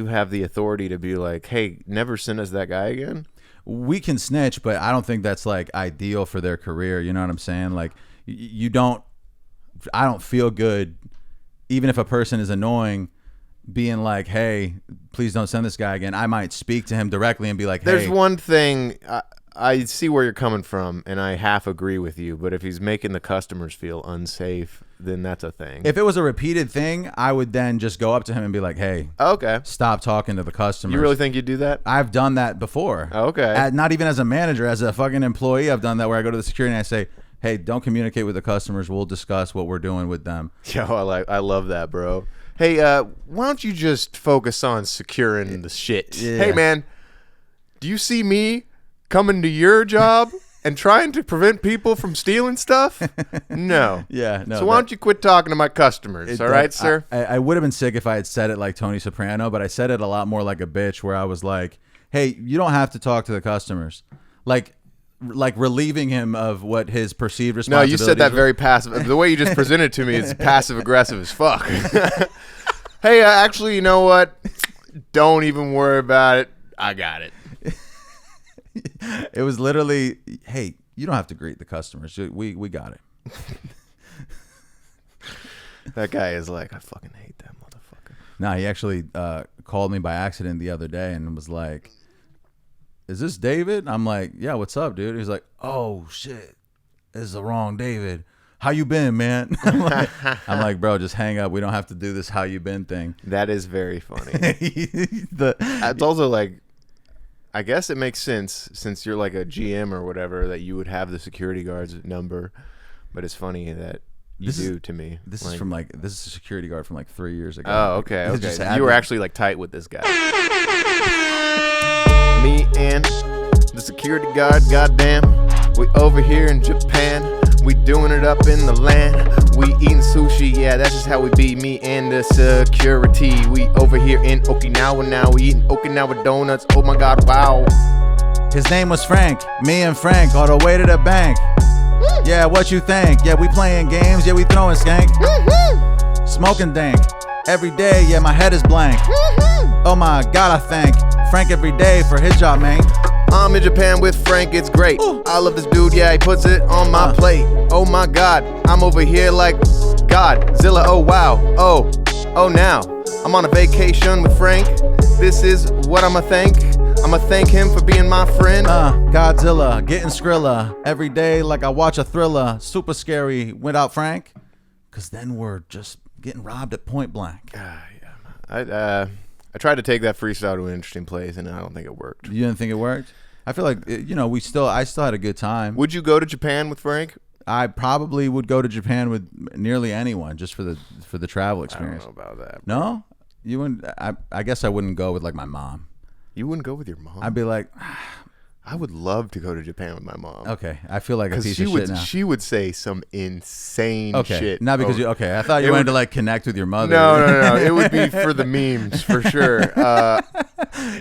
have the authority to be like, hey, never send us that guy again. We can snitch, but I don't think that's like ideal for their career. You know what I'm saying? Like I don't feel good, even if a person is annoying, being like, hey, please don't send this guy again. I might speak to him directly and be like, hey. There's one thing, I see where you're coming from, and I half agree with you, but if he's making the customers feel unsafe, then that's a thing. If it was a repeated thing, I would then just go up to him and be like, hey, okay, stop talking to the customers. You really think you'd do that? I've done that before. Okay. Not even as a manager, as a fucking employee, I've done that where I go to the security and I say, hey, don't communicate with the customers. We'll discuss what we're doing with them. Yo, I love that, bro. Hey, why don't you just focus on securing the shit? Yeah. Hey, man, do you see me coming to your job and trying to prevent people from stealing stuff? No. Yeah, no. So why don't you quit talking to my customers, all right, sir? I would have been sick if I had said it like Tony Soprano, but I said it a lot more like a bitch where I was like, hey, you don't have to talk to the customers. Like relieving him of what his perceived No, responsibilities you said that were. very passive. The way you just presented it to me is passive-aggressive as fuck. Hey, actually, you know what? Don't even worry about it. I got it. It was literally, hey, you don't have to greet the customers. We got it. That guy is like, I fucking hate that motherfucker. No, he actually called me by accident the other day and was like, is this David? I'm like, yeah, what's up, dude? He's like, oh, shit. This is the wrong David. how you been, man? I'm like, bro, just hang up. We don't have to do this how you been thing. That is very funny. The- It's also like, I guess it makes sense since you're like a GM or whatever that you would have the security guard's number. But it's funny that you do to me. This is from like this is a security guard from like 3 years ago. Oh, okay, It just okay. You were happened. actually like tight with this guy. Me and the security guard, goddamn. We over here in Japan. We doing it up in the land. We eating sushi, yeah, that's just how we be. Me and the security. We over here in Okinawa now. We eating Okinawa donuts. Oh my god, wow. His name was Frank. Me and Frank all the way to the bank. Yeah, what you think? Yeah, we playing games. Yeah, we throwing skank. Smoking dank. Every day, yeah, my head is blank. Oh my god, I thank Frank every day for his job, man. I'm in Japan with Frank, it's great. I love this dude, yeah, he puts it on my plate. Oh my god, I'm over here like Godzilla, oh wow, oh now. I'm on a vacation with Frank. This is what I'ma thank. I'ma thank him for being my friend. Godzilla, getting Skrilla. Every day like I watch a thriller. Super scary without Frank. Cause then we're just getting robbed at point blank. I tried to take that freestyle to an interesting place, and I don't think it worked. You didn't think it worked? I feel like, I still had a good time. Would you go to Japan with Frank? I probably would go to Japan with nearly anyone just for the travel I experience. don't know about that. No? You wouldn't? I guess I wouldn't go with like my mom. You wouldn't go with your mom? I'd be like, I would love to go to Japan with my mom. okay, I feel like a piece Because of shit now. she would say some insane Okay, shit. not because Oh, I thought you It wanted would- to like connect with your mother. No. It would be for the memes for sure.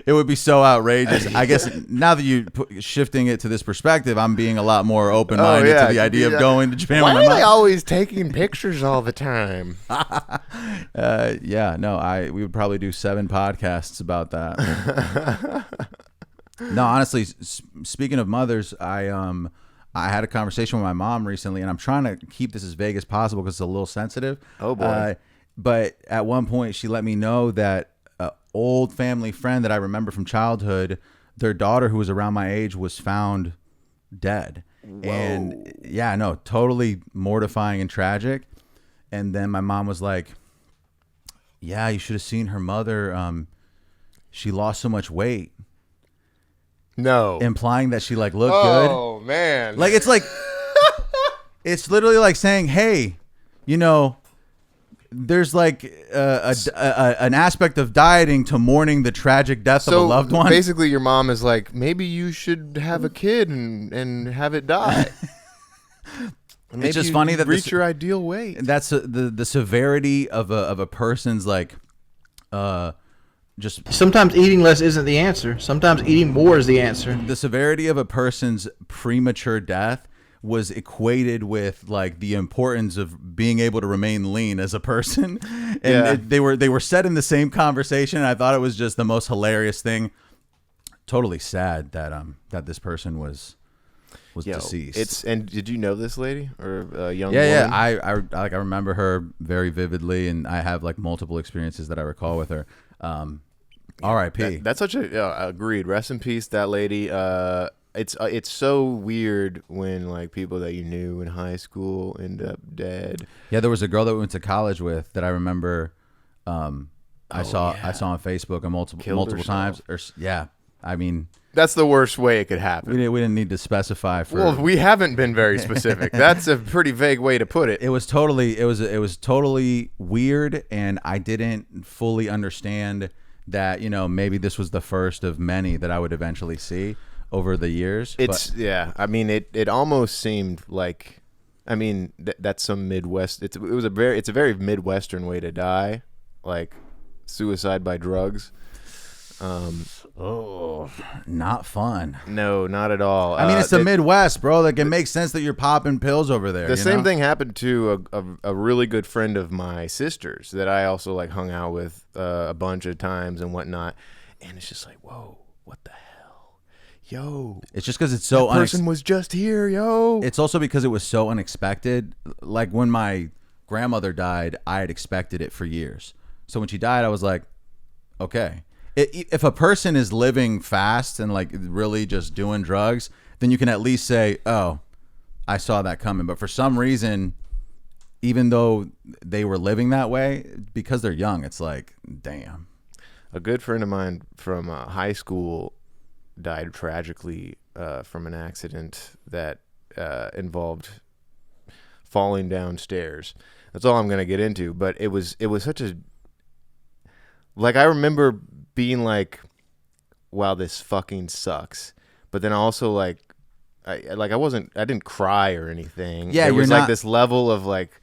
It would be so outrageous. I guess now that you shifting it to this perspective, I'm being a lot more open-minded to the idea of going to Japan Why with my are they mom. always taking pictures all the time? We would probably do 7 podcasts about that. No, honestly, speaking of mothers, I had a conversation with my mom recently, and I'm trying to keep this as vague as possible because it's a little sensitive. Oh, boy. But at one point, she let me know that an old family friend that I remember from childhood, their daughter, who was around my age, was found dead. Whoa. And yeah, no, totally mortifying and tragic. And then my mom was like, yeah, you should have seen her mother. She lost so much weight. No. Implying that she like looked good. Oh, man. Like it's it's literally like saying, hey, there's like an aspect of dieting to mourning the tragic death of a loved one. Basically, your mom is like, maybe you should have a kid and have it die. Maybe just you funny that reach your ideal weight. That's the severity of a person's like just Sometimes eating less isn't the answer. Sometimes eating more is the answer. the severity of a person's premature death was equated with like the importance of being able to remain lean as a person, and Yeah. they were said in the same conversation. And I thought it was just the most hilarious thing. Totally sad that this person was deceased. And did you know this lady or a young Yeah, woman? I remember her very vividly, and I have like multiple experiences that I recall with her. R.I.P. That's such a agreed. Rest in peace, that lady. It's so weird when like people that you knew in high school end up dead. Yeah, there was a girl that we went to college with that I remember. I saw on Facebook multiple times. I mean, That's the worst way it could happen. we didn't need to specify for. Well, we haven't been very specific. That's a pretty vague way to put it. It was totally weird, and I didn't fully understand that maybe this was the first of many that I would eventually see over the years. I mean, it almost seemed like, I mean, that's some Midwest. It's a very Midwestern way to die, like suicide by drugs. Not fun. No, not at all. I mean, it's the Midwest, bro. Like, it makes sense that you're popping pills over there. The same thing happened to a really good friend of my sister's that I also like hung out with a bunch of times and whatnot. And it's just like, whoa, what the hell, yo? It's just because it's so That person was just here, yo. It's also because it was so unexpected. Like when my grandmother died, I had expected it for years. So when she died, I was like, okay. If a person is living fast and like really just doing drugs, then you can at least say, oh, I saw that coming. But for some reason, even though they were living that way, because they're young, it's like, damn. A good friend of mine from high school died tragically from an accident that involved falling downstairs. That's all I'm gonna get into. But it was such a, like, I remember being like, wow, this fucking sucks. But then also like I didn't cry or anything. Yeah, there was you're like not, this level of like,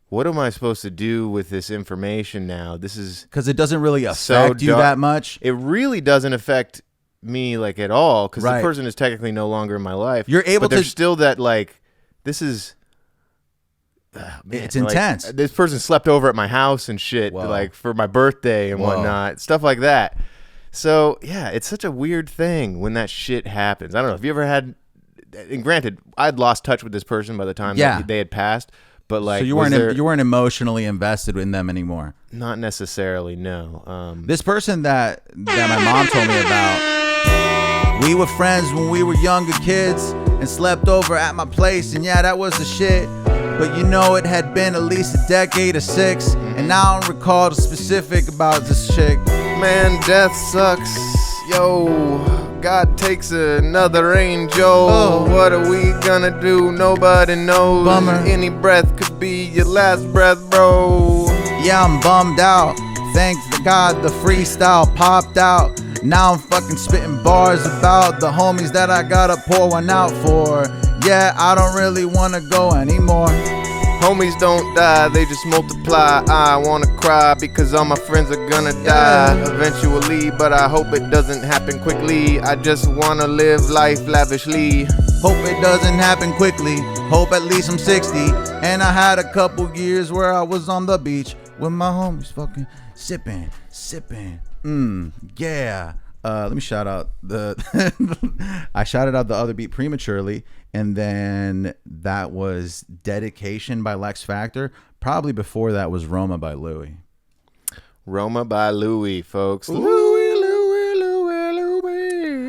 what am I supposed to do with this information now? This is because it doesn't really so affect you that much. It really doesn't affect me like at all, because Right. the person is technically no longer in my life. You're able but there's to- still that like, this is It's like, intense. this person slept over at my house and shit, Whoa. like for my birthday and Whoa. whatnot, stuff like that. So yeah, it's such a weird thing when that shit happens. I don't know if you ever had, and granted, I'd lost touch with this person by the time that they had passed, but like, So you weren't emotionally invested in them anymore. not necessarily, no. This person that my mom told me about, we were friends when we were younger kids and slept over at my place, and yeah, that was the shit. But you know, it had been at least a decade or 6, and now I don't recall the specific about this chick. Man, death sucks. Yo, God takes another angel. Oh. What are we gonna do? Nobody knows. Bummer. Any breath could be your last breath, bro. Yeah, I'm bummed out. Thank God the freestyle popped out. Now I'm fucking spitting bars about the homies that I gotta pour one out for. Yeah, I don't really wanna go anymore. Homies don't die, they just multiply. I wanna cry because all my friends are gonna die eventually, but I hope it doesn't happen quickly. I just wanna live life lavishly. Hope it doesn't happen quickly. Hope at least I'm 60. And I had a couple years where I was on the beach with my homies fucking sipping. Yeah. Let me shout out I shouted out the other beat prematurely, and then that was Dedication by Lex Factor. Probably before that was Roma by Louis. Roma by Louis, folks. Louis.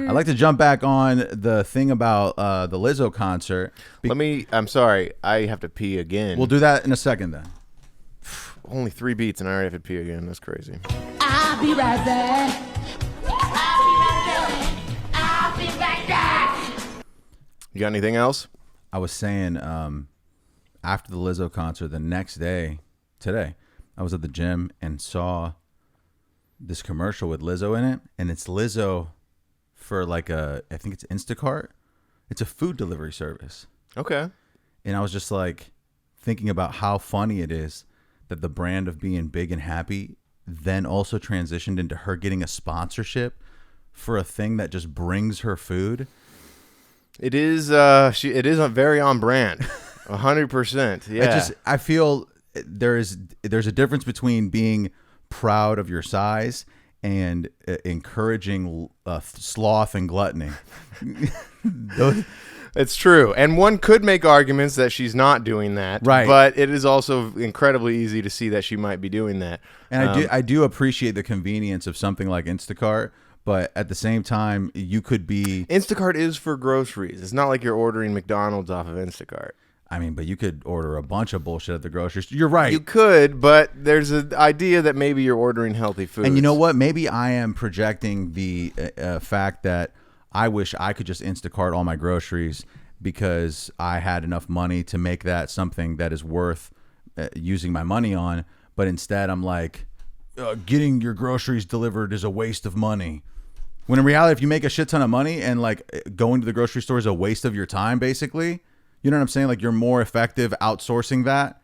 I'd like to jump back on the thing about the Lizzo concert. I'm sorry, I have to pee again. We'll do that in a second then. Only 3 beats and I already have to pee again. That's crazy. I'll be right back. I'll be right back. You got anything else? I was saying, after the Lizzo concert, the next day, today, I was at the gym and saw this commercial with Lizzo in it, and it's Lizzo for like I think it's Instacart. It's a food delivery service. Okay. And I was just like thinking about how funny it is that the brand of being big and happy then also transitioned into her getting a sponsorship for a thing that just brings her food. It is a very on brand. 100%. Yeah. I feel there's a difference between being proud of your size and encouraging sloth and gluttony. It's true. And one could make arguments that she's not doing that. Right. But it is also incredibly easy to see that she might be doing that. And I do appreciate the convenience of something like Instacart, but at the same time, you could be... Instacart is for groceries. It's not like you're ordering McDonald's off of Instacart. I mean, but you could order a bunch of bullshit at the grocery store. You're right. You could, but there's an idea that maybe you're ordering healthy food. And you know what? Maybe I am projecting the fact that I wish I could just Instacart all my groceries because I had enough money to make that something that is worth using my money on. But instead, I'm like, getting your groceries delivered is a waste of money. When in reality, if you make a shit ton of money and like going to the grocery store is a waste of your time, basically, you know what I'm saying? Like you're more effective outsourcing that.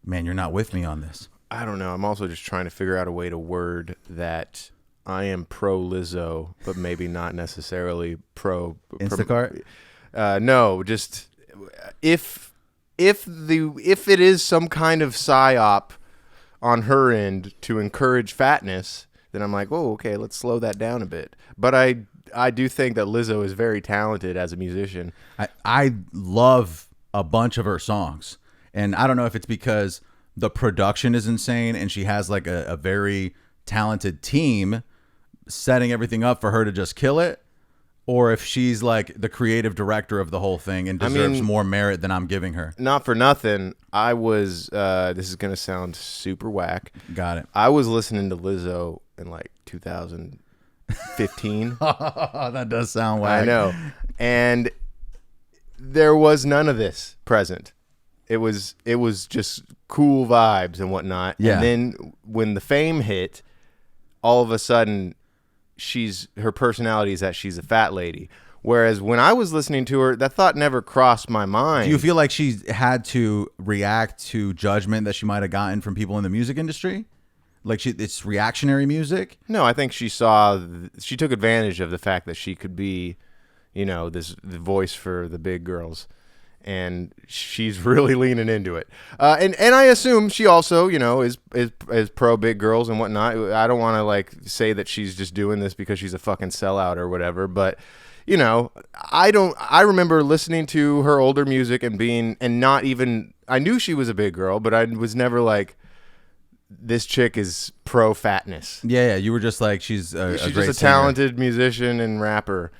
Man, you're not with me on this. I don't know. I'm also just trying to figure out a way to word that I am pro Lizzo, but maybe not necessarily pro Instacart. No, just if it is some kind of psyop on her end to encourage fatness, then I'm like, oh, okay, let's slow that down a bit. But I do think that Lizzo is very talented as a musician. I love a bunch of her songs, and I don't know if it's because the production is insane and she has like a very talented team setting everything up for her to just kill it, or if she's like the creative director of the whole thing and deserves more merit than I'm giving her. Not for nothing, I was. This is gonna sound super whack. Got it. I was listening to Lizzo in like 2015. That does sound whack. I know, and there was none of this present. It was just cool vibes and whatnot. Yeah. And then when the fame hit, all of a sudden, her personality is that she's a fat lady. Whereas when I was listening to her, that thought never crossed my mind. Do you feel like she had to react to judgment that she might have gotten from people in the music industry? Like it's reactionary music? No, I think she took advantage of the fact that she could be, the voice for the big girls. And she's really leaning into it, and I assume she also, is pro big girls and whatnot. I don't want to like say that she's just doing this because she's a fucking sellout or whatever, but I remember listening to her older music and not even, I knew she was a big girl, but I was never like, this chick is pro fatness. Yeah, you were just like she's just a great a talented musician and rapper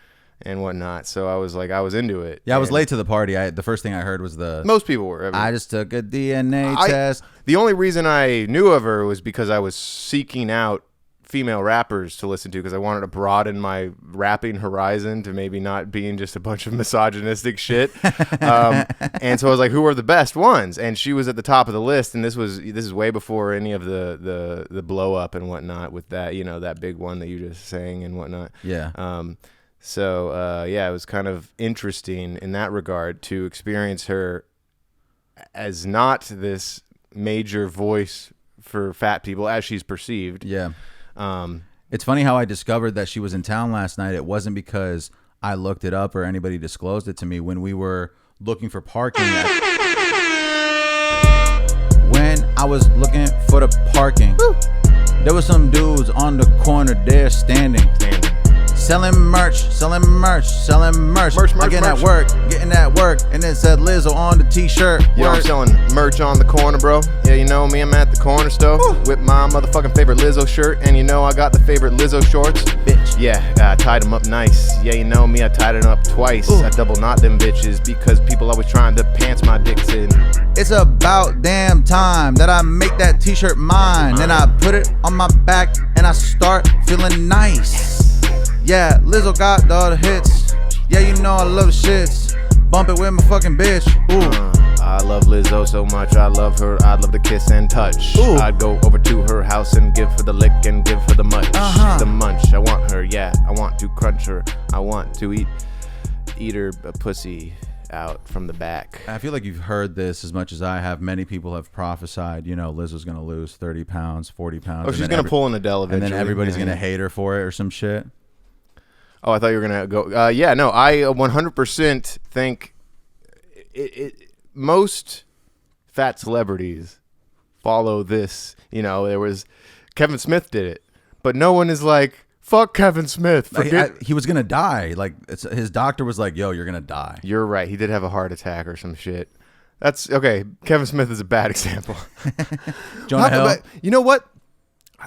and whatnot. So I was into it. Yeah, I was late to the party. The first thing I heard was most people were. I just took a DNA test. The only reason I knew of her was because I was seeking out female rappers to listen to because I wanted to broaden my rapping horizon to maybe not being just a bunch of misogynistic shit. And so I was like, who are the best ones? And she was at the top of the list. And this is way before any of the blow up and whatnot with that, that big one that you just sang and whatnot. Yeah. So it was kind of interesting in that regard to experience her as not this major voice for fat people as she's perceived. Yeah. It's funny how I discovered that she was in town last night. It wasn't because I looked it up or anybody disclosed it to me. When we were looking for parking, when I was looking for the parking, there was some dudes on the corner there standing. Selling merch. I getting that work, and it said Lizzo on the t-shirt. Yeah, I'm selling merch on the corner, bro. Yeah, you know me, I'm at the corner store with my motherfucking favorite Lizzo shirt, and I got the favorite Lizzo shorts. Bitch. Yeah, I tied them up nice. Yeah, you know me, I tied it up twice. I double knot them bitches because people always trying to pants my dicks in. It's about damn time that I make that t-shirt mine. Then I put it on my back and I start feeling nice. Yeah, Lizzo got all the hits. Yeah, I love the shits. Bump it with my fucking bitch. Ooh. I love Lizzo so much. I love her. I'd love to kiss and touch. Ooh. I'd go over to her house and give her the lick and give her the munch. The munch. I want her. Yeah, I want to crunch her. I want to eat her pussy out from the back. I feel like you've heard this as much as I have. Many people have prophesied, Lizzo's going to lose 30 pounds, 40 pounds. Oh, she's going to pull an Adele eventually. And then everybody's going to hate her for it or some shit. Oh, I thought you were going to go. Yeah, no, I 100% think most fat celebrities follow this. There was Kevin Smith did it, but no one is like, fuck Kevin Smith. He was going to die. Like his doctor was like, yo, you're going to die. You're right. He did have a heart attack or some shit. That's okay. Kevin Smith is a bad example. Jonah Hill. But you know what?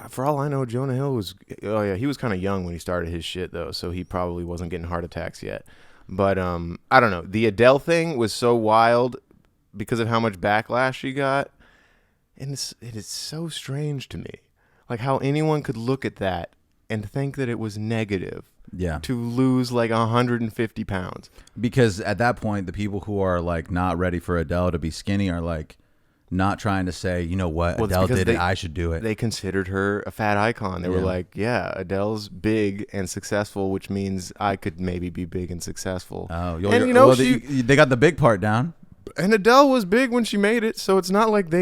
For all I know, Jonah Hill was, he was kind of young when he started his shit, though, so he probably wasn't getting heart attacks yet. But I don't know. The Adele thing was so wild because of how much backlash she got, and it is so strange to me, like how anyone could look at that and think that it was negative. Yeah. To lose like 150 pounds. Because at that point, the people who are like not ready for Adele to be skinny are like, not trying to say, you know what, Adele did it, I should do it. They considered her a fat icon. They were like, yeah, Adele's big and successful, which means I could maybe be big and successful. Oh, and they got the big part down. And Adele was big when she made it, so it's not like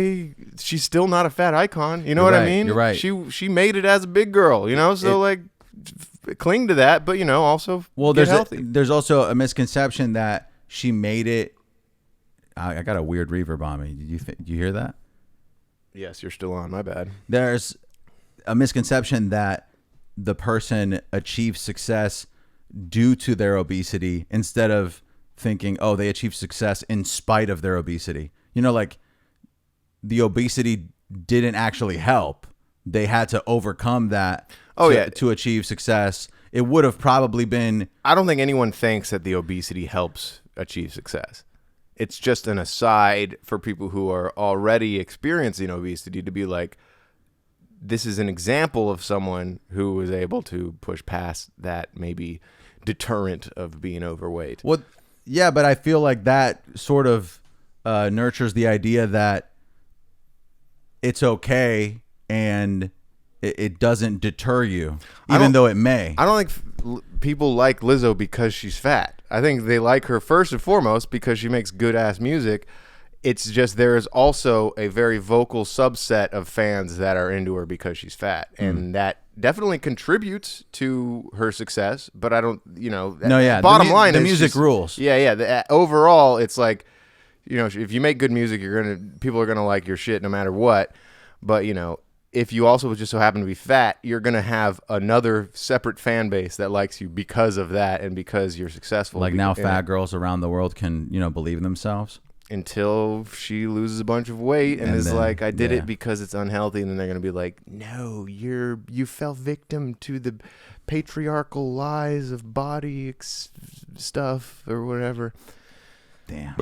she's still not a fat icon. You know what I mean? You're right. She made it as a big girl, so cling to that, but also get healthy. There's also a misconception that she made it. I got a weird reverb on me. Did you hear that? Yes, you're still on. My bad. There's a misconception that the person achieves success due to their obesity instead of thinking, oh, they achieved success in spite of their obesity. Like the obesity didn't actually help. They had to overcome that to achieve success. it would have probably been. I don't think anyone thinks that the obesity helps achieve success. It's just an aside for people who are already experiencing obesity to be like, this is an example of someone who was able to push past that maybe deterrent of being overweight. Well, yeah, but I feel like that sort of nurtures the idea that it's okay and it doesn't deter you, even though it may. I don't think people like Lizzo because she's fat. I think they like her first and foremost because she makes good ass music. It's just there is also a very vocal subset of fans that are into her because she's fat, and that definitely contributes to her success. But I don't, bottom line, the is music rules. Yeah. Overall, it's like, if you make good music, people are gonna like your shit no matter what. But if you also just so happen to be fat, you're going to have another separate fan base that likes you because of that and because you're successful. Like now fat girls around the world can, believe in themselves. Until she loses a bunch of weight and is then, like, I did it because it's unhealthy. And then they're going to be like, no, you fell victim to the patriarchal lies of body stuff or whatever. Damn.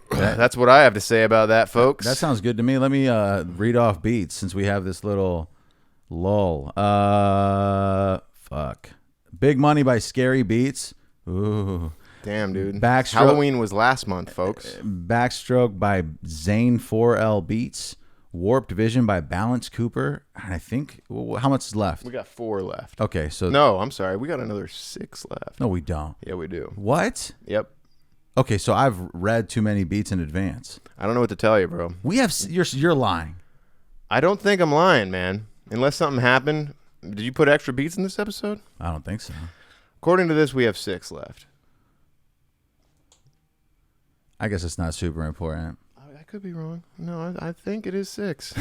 That's what I have to say about that, folks. That sounds good to me. Let me read off beats since we have this little lull. Fuck. Big Money by Scary Beats. Ooh. Damn, dude. Backstroke, Halloween was last month, folks. Backstroke by Zane 4L Beats. Warped Vision by Balance Cooper. And I think, how much is left? We got 4 left. Okay, so. No, I'm sorry. We got another 6 left. No, we don't. Yeah, we do. What? Yep. Okay, so I've read too many beats in advance. I don't know what to tell you, bro. We have you're lying. I don't think I'm lying, man. Unless something happened. Did you put extra beats in this episode? I don't think so. According to this, we have 6 left. I guess it's not super important. I could be wrong. No, I think it is 6.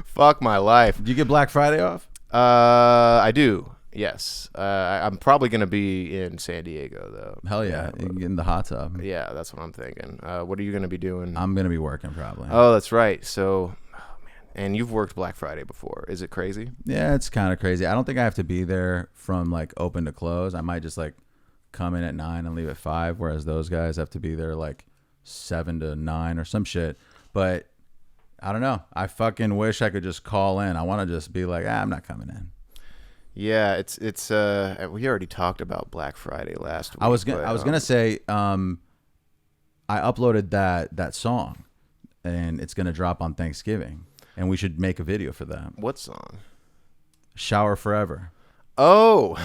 Fuck my life. Did you get Black Friday off? I do. Yes. I'm probably going to be in San Diego, though. Hell yeah. You can get in the hot tub. Yeah, that's what I'm thinking. What are you going to be doing? I'm going to be working probably. Oh, that's right. So, man. And you've worked Black Friday before. Is it crazy? Yeah, it's kind of crazy. I don't think I have to be there from like open to close. I might just like come in at 9 and leave at 5, whereas those guys have to be there like 7 to 9 or some shit. But I don't know. I fucking wish I could just call in. I want to just be like, I'm not coming in. Yeah, it's we already talked about Black Friday last week. I was gonna say I uploaded that song and it's gonna drop on Thanksgiving and we should make a video for that. What song? Shower Forever. Oh.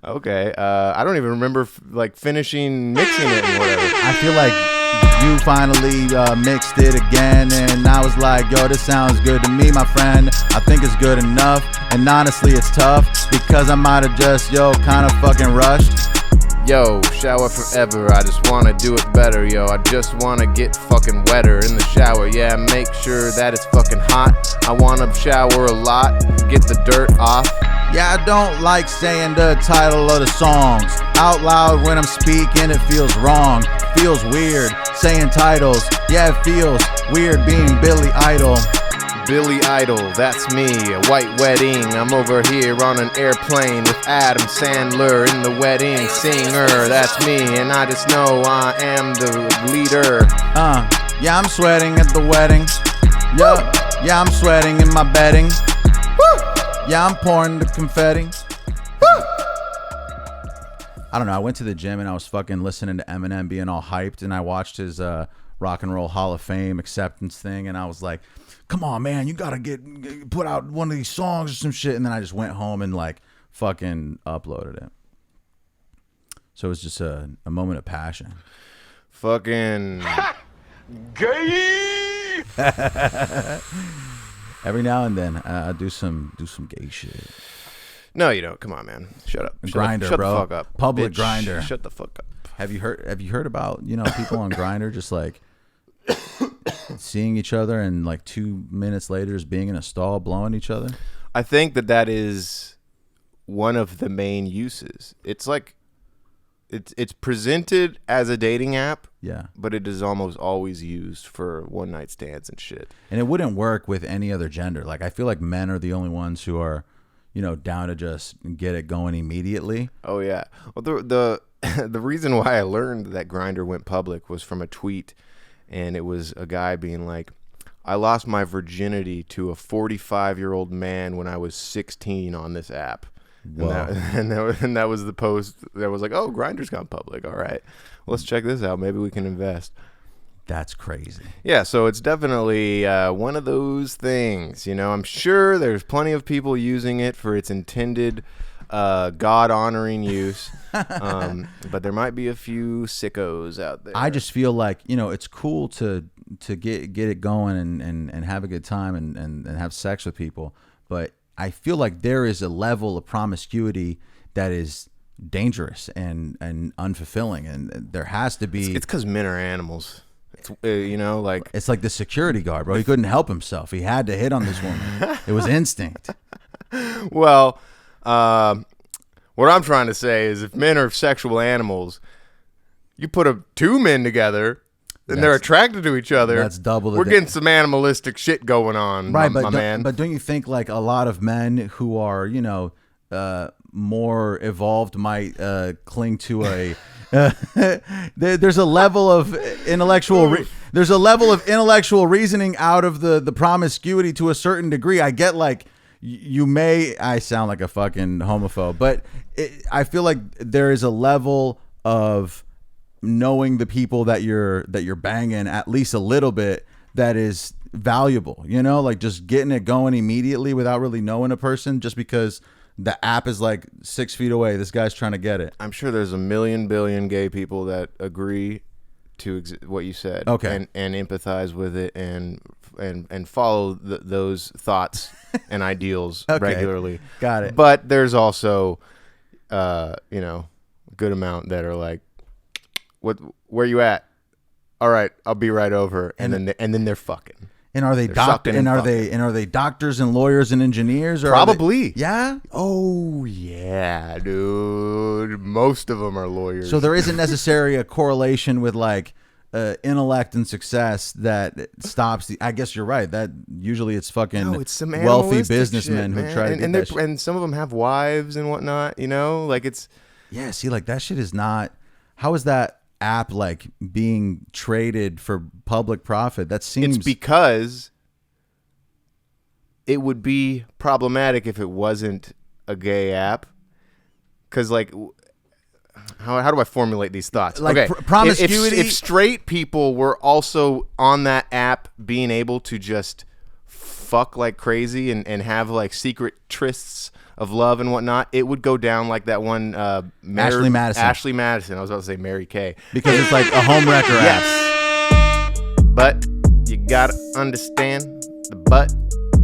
Okay. I don't even remember like finishing mixing it and whatever. I feel like you finally mixed it again, and I was like, yo, this sounds good to me, my friend. I think it's good enough, and honestly, it's tough because I might have just, kind of fucking rushed. Yo, shower forever, I just wanna do it better, yo. I just wanna get fucking wetter in the shower, yeah. Make sure that it's fucking hot. I wanna shower a lot, get the dirt off. Yeah, I don't like saying the title of the songs out loud when I'm speaking, it feels wrong. Feels weird saying titles, yeah, it feels weird being Billy Idol. Billy Idol, that's me, a white wedding. I'm over here on an airplane with Adam Sandler in the wedding singer. That's me, and I just know I am the leader. Yeah, I'm sweating at the wedding. Yeah, I'm sweating in my bedding. Yeah, I'm pouring the confetti. I don't know. I went to the gym and I was fucking listening to Eminem being all hyped, and I watched his Rock and Roll Hall of Fame acceptance thing, and I was like, come on, man, you gotta put out one of these songs or some shit. And then I just went home and like fucking uploaded it. So it was just a moment of passion. Fucking Gay! Every now and then I do some gay shit. No, you don't. Come on, man. Shut up. Grindr, shut bro. the fuck up. Public Bitch, Grindr. Shut the fuck up. Have you heard about, people on Grindr just like seeing each other and like 2 minutes later is being in a stall blowing each other? I think that is one of the main uses. It's like it's presented as a dating app, Yeah. but it is almost always used for one night stands and shit. And it wouldn't work with any other gender. Like I feel like men are the only ones who are down to just get it going immediately. Oh yeah. Well, the the reason why I learned that Grindr went public was from a tweet, and it was a guy being like, "I lost my virginity to a 45-year-old man when I was 16 on this app." And that was the post that was like, "Oh, Grindr's gone public. All right, well, let's check this out. Maybe we can invest." That's crazy. Yeah, so it's definitely one of those things. I'm sure there's plenty of people using it for its intended God-honoring use, but there might be a few sickos out there. I just feel like it's cool to get it going and have a good time and have sex with people, but I feel like there is a level of promiscuity that is dangerous and unfulfilling, and there has to be. It's because men are animals. It's it's like the security guard, bro. He couldn't help himself. He had to hit on this woman. It was instinct. Well, what I'm trying to say is, if men are sexual animals, you put two men together, and they're attracted to each other. That's double. We're getting some animalistic shit going on, right? my man. But don't you think like a lot of men who are more evolved might cling to a there's a level of intellectual reasoning out of the promiscuity to a certain degree. I get like I sound like a fucking homophobe, but I feel like there is a level of knowing the people that you're banging at least a little bit that is valuable, like just getting it going immediately without really knowing a person just because the app is like 6 feet away. This guy's trying to get it. I'm sure there's a million billion gay people that agree to what you said. Okay. And empathize with it and follow those thoughts and ideals regularly. Got it. But there's also, a good amount that are like, where you at? All right, I'll be right over. And then they're fucking. And are they doctors? And are they doctors and lawyers and engineers? Or probably. Yeah. Oh yeah, dude. Most of them are lawyers. So there isn't necessarily a correlation with like intellect and success that stops the. I guess you're right. That usually it's fucking it's some wealthy businessmen who try to get that shit. And some of them have wives and whatnot. Like it's. Yeah. See, like that shit is not. How is that app like being traded for public profit? That seems. It's because it would be problematic if it wasn't a gay app. Because like, how do I formulate these thoughts? Like okay, promiscuity. If straight people were also on that app, being able to just fuck like crazy and have like secret trysts of love and whatnot, it would go down like that one Ashley Madison. Ashley Madison. I was about to say Mary Kay. Because it's like a home wrecker app. Yes. But you gotta understand the butt.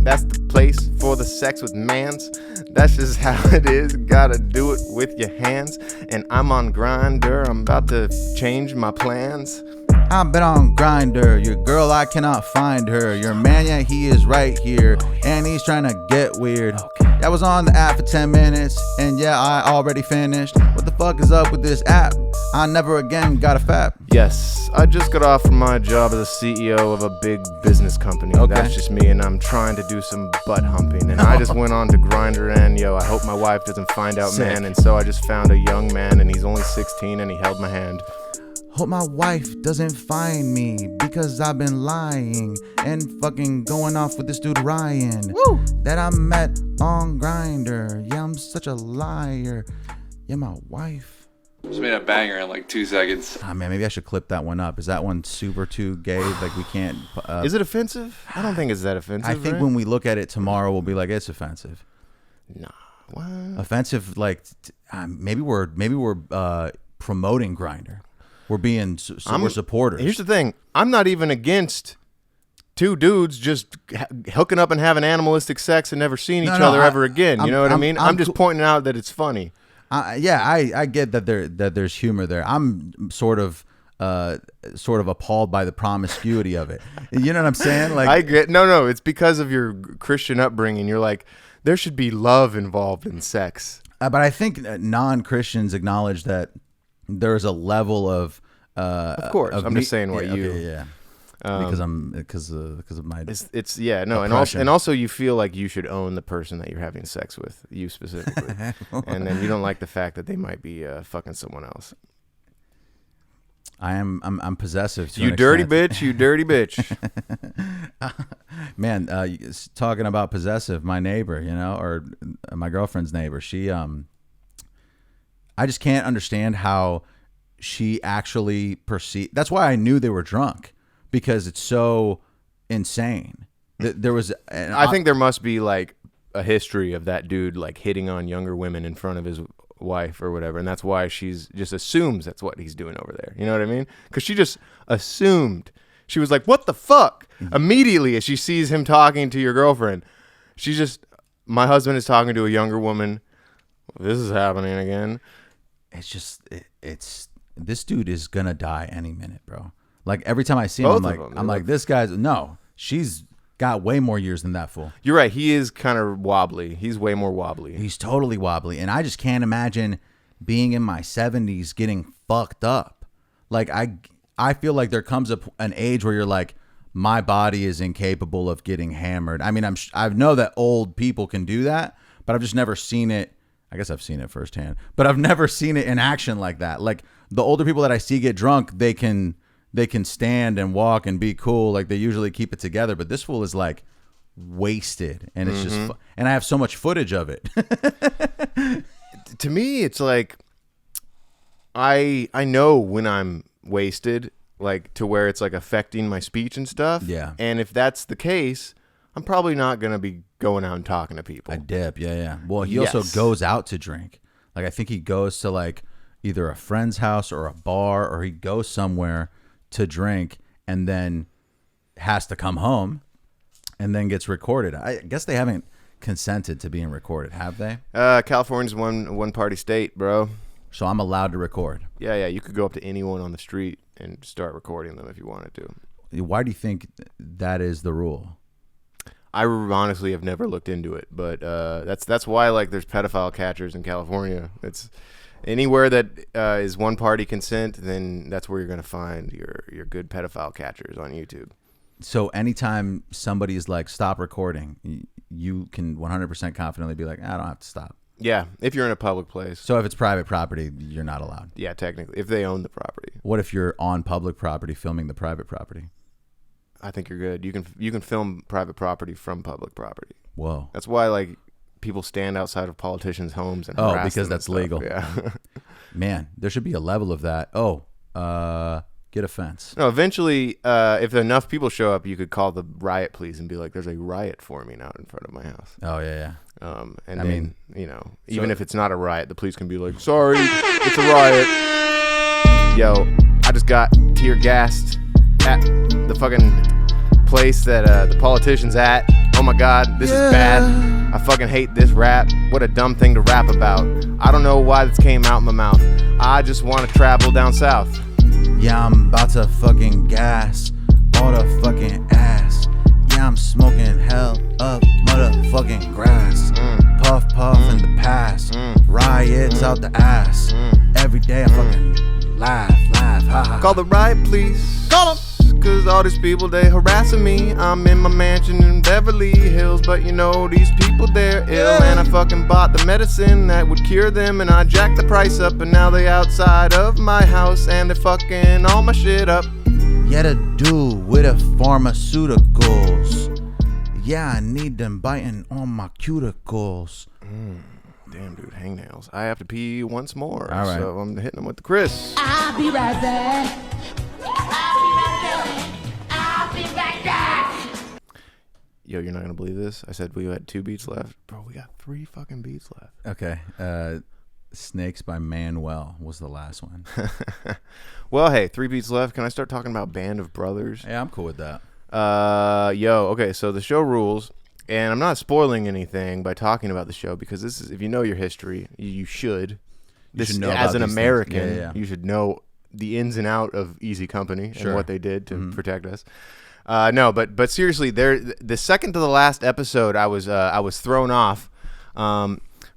That's the place for the sex with mans. That's just how it is. Gotta do it with your hands. And I'm on Grindr. I'm about to change my plans. I've been on Grindr. Your girl, I cannot find her. Your man, yeah, he is right here. And he's trying to get weird. I was on the app for 10 minutes. And yeah, I already finished. What the fuck is up with this app? I never again got a fap. Yes, I just got off from my job as a CEO of a big business company. Okay. That's just me, and I'm trying to do some butt humping. And I just went on to Grindr, and I hope my wife doesn't find out, Sick. man. And so I just found a young man, and he's only 16, and he held my hand. Hope my wife doesn't find me because I've been lying and fucking going off with this dude Ryan. Woo! That I met on Grindr. Yeah, I'm such a liar. Yeah, my wife. Just made a banger in like 2 seconds. Ah, man, maybe I should clip that one up. Is that one super too gay? Like we can't. Is it offensive? I don't think it's that offensive. I think right? when we look at it tomorrow, we'll be like, it's offensive. Nah. What? Offensive, like maybe we're promoting Grindr. We're being we're supporters. Here's the thing: I'm not even against two dudes just hooking up and having animalistic sex and never seeing each other ever again. You know what I mean? I'm just pointing out that it's funny. I get that there's humor there. I'm sort of appalled by the promiscuity of it. You know what I'm saying? Like I get no. It's because of your Christian upbringing. You're like, there should be love involved in sex. But I think non-Christians acknowledge that there's a level of course. I'm just saying what you. Okay, yeah. because of my It's yeah, no, oppression. and also you feel like you should own the person that you're having sex with, you specifically, and then you don't like the fact that they might be fucking someone else. I'm possessive. To You an dirty extent. bitch, you dirty bitch. Man, talking about possessive, my neighbor, or my girlfriend's neighbor, she I just can't understand how she actually perceived. That's why I knew they were drunk, because it's so insane. There was I think there must be like a history of that dude like hitting on younger women in front of his wife or whatever, and that's why she's just assumes that's what he's doing over there. You know what I mean? Because she just assumed. She was like, "What the fuck?" Immediately as she sees him talking to your girlfriend, she's just, "My husband is talking to a younger woman. This is happening again." It's just it's this dude is gonna die any minute, bro. Like every time I see him, Both I'm of like, them, this guy's no. She's got way more years than that fool. You're right. He is kind of wobbly. He's way more wobbly. He's totally wobbly, and I just can't imagine being in my 70s getting fucked up. Like I feel like there comes an age where you're like, my body is incapable of getting hammered. I mean, I know that old people can do that, but I've just never seen it. I guess I've seen it firsthand, but I've never seen it in action like that. Like the older people that I see get drunk, they can stand and walk and be cool. Like they usually keep it together, but this fool is like wasted, and it's just and I have so much footage of it. To me, it's like I know when I'm wasted, like to where it's like affecting my speech and stuff. Yeah. And if that's the case, I'm probably not gonna be going out and talking to people. I dip, yeah. Well, he Yes. also goes out to drink. Like I think he goes to like either a friend's house or a bar, or he goes somewhere to drink and then has to come home and then gets recorded. I guess they haven't consented to being recorded, have they? California's one party state, bro. So I'm allowed to record. Yeah. You could go up to anyone on the street and start recording them if you wanted to. Why do you think that is the rule? I honestly have never looked into it, but that's why like there's pedophile catchers in California. It's anywhere that is one party consent, then that's where you're gonna find your good pedophile catchers on YouTube. So anytime somebody's like, stop recording, you can 100% confidently be like, I don't have to stop. Yeah, if you're in a public place. So if it's private property, you're not allowed. Yeah, technically, if they own the property. What if you're on public property filming the private property? I think you're good. You can film private property from public property. Whoa. That's why like people stand outside of politicians' homes and harass because them that's and stuff. legal. Yeah. Man, there should be a level of that. Get a fence. No, eventually, if enough people show up, you could call the riot police and be like, "There's a riot forming out in front of my house." Oh yeah. And I then, mean, even if it's not a riot, the police can be like, "Sorry, it's a riot." Yo, I just got tear gassed at the fucking place that the politician's at. Oh my God, this is bad. I fucking hate this rap. What a dumb thing to rap about. I don't know why this came out my mouth. I just want to travel down south. Yeah, I'm about to fucking gas all the fucking ass. Yeah, I'm smoking hell up motherfucking grass. Puff in the past. Riots out the ass. Every day I fucking laugh, ha ha. Call the riot, please. Call them. Cause all these people, they harassing me. I'm in my mansion in Beverly Hills, but you know these people, they're ill. And I fucking bought the medicine that would cure them, and I jacked the price up, and now they outside of my house and they're fucking all my shit up. Yeah, to do with the pharmaceuticals. Yeah, I need them biting on my cuticles. Damn, dude, hangnails. I have to pee once more. All right. So I'm hitting them with the Chris. I'll be right back. I'll be right back. Yo, you're not gonna believe this. I said we had 2 beats left. Bro, we got 3 fucking beats left. Okay. Snakes by Manuel was the last one. Well, hey, 3 beats left. Can I start talking about Band of Brothers? Yeah, I'm cool with that. Okay, so the show rules, and I'm not spoiling anything by talking about the show because this is, if you know your history, you should. should know as about an these American, things. Yeah. you should know the ins and out of Easy Company Sure. and what they did to protect us. No, but seriously, the second to the last episode, I was thrown off.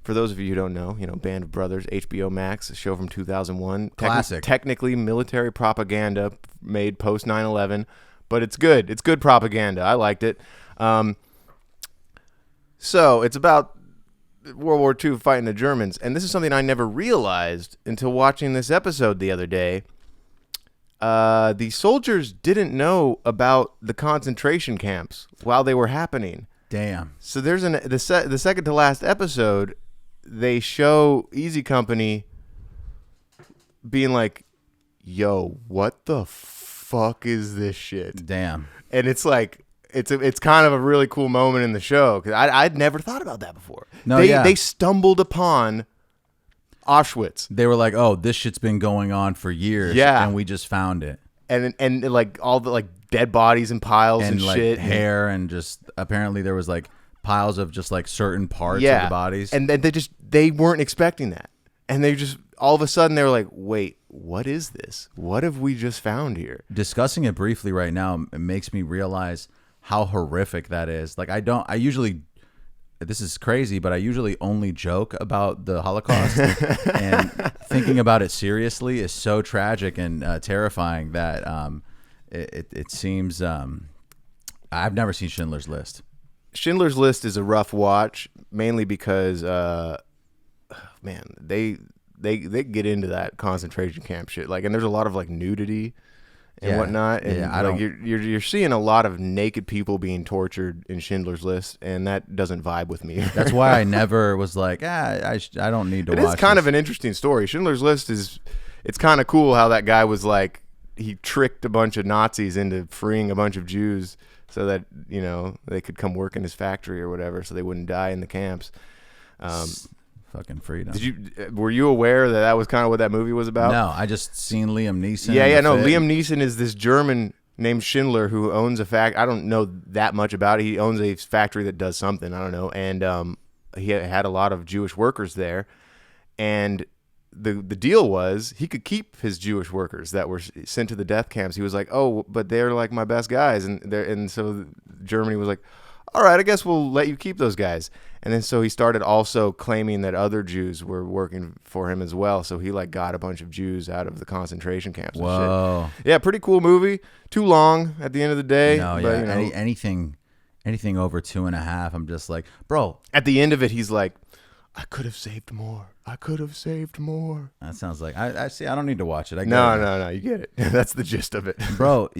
For those of you who don't know, Band of Brothers, HBO Max, a show from 2001. Classic. Technically military propaganda made post 9/11, but it's good. It's good propaganda. I liked it. So it's about World War II fighting the Germans, and this is something I never realized until watching this episode the other day. The soldiers didn't know about the concentration camps while they were happening. Damn. So there's the second to last episode, they show Easy Company being like, "Yo, what the fuck is this shit?" Damn. And it's like it's kind of a really cool moment in the show because I'd never thought about that before. They stumbled upon Auschwitz. They were like, "Oh, this shit's been going on for years, and we just found it." And like all the like dead bodies and piles and like shit, hair, and just apparently there was like piles of just like certain parts of the bodies. And they weren't expecting that, and they just all of a sudden they were like, "Wait, what is this? What have we just found here?" Discussing it briefly right now, it makes me realize how horrific that is. Like I usually, this is crazy, but I usually only joke about the Holocaust, and thinking about it seriously is so tragic and terrifying that it seems. I've never seen Schindler's List. Schindler's List is a rough watch, mainly because, man, they get into that concentration camp shit. Like, and there's a lot of like nudity and whatnot. And like, you're seeing a lot of naked people being tortured in Schindler's List, and that doesn't vibe with me. That's why I never was like, I don't need to watch. It is kind this. of an interesting story. Schindler's List it's kind of cool how that guy was like, he tricked a bunch of Nazis into freeing a bunch of Jews so that, you know, they could come work in his factory or whatever, so they wouldn't die in the camps. Fucking freedom. Were you aware that was kind of what that movie was about? No, I just seen Liam Neeson. No, Liam Neeson is this German named Schindler who owns a I don't know that much about it. He owns a factory that does something, I don't know, and he had a lot of Jewish workers there, and the deal was he could keep his Jewish workers that were sent to the death camps. He was like, "Oh, but they're like my best guys," and so Germany was like, "All right, I guess we'll let you keep those guys." And then so he started also claiming that other Jews were working for him as well. So he like got a bunch of Jews out of the concentration camps. Whoa. And shit. Yeah, pretty cool movie. Too long at the end of the day. No, but, yeah. you know, Anything over 2.5, I'm just like, bro. At the end of it, he's like, "I could have saved more. I could have saved more." That sounds like I see. I don't need to watch it. No. You get it. That's the gist of it, bro.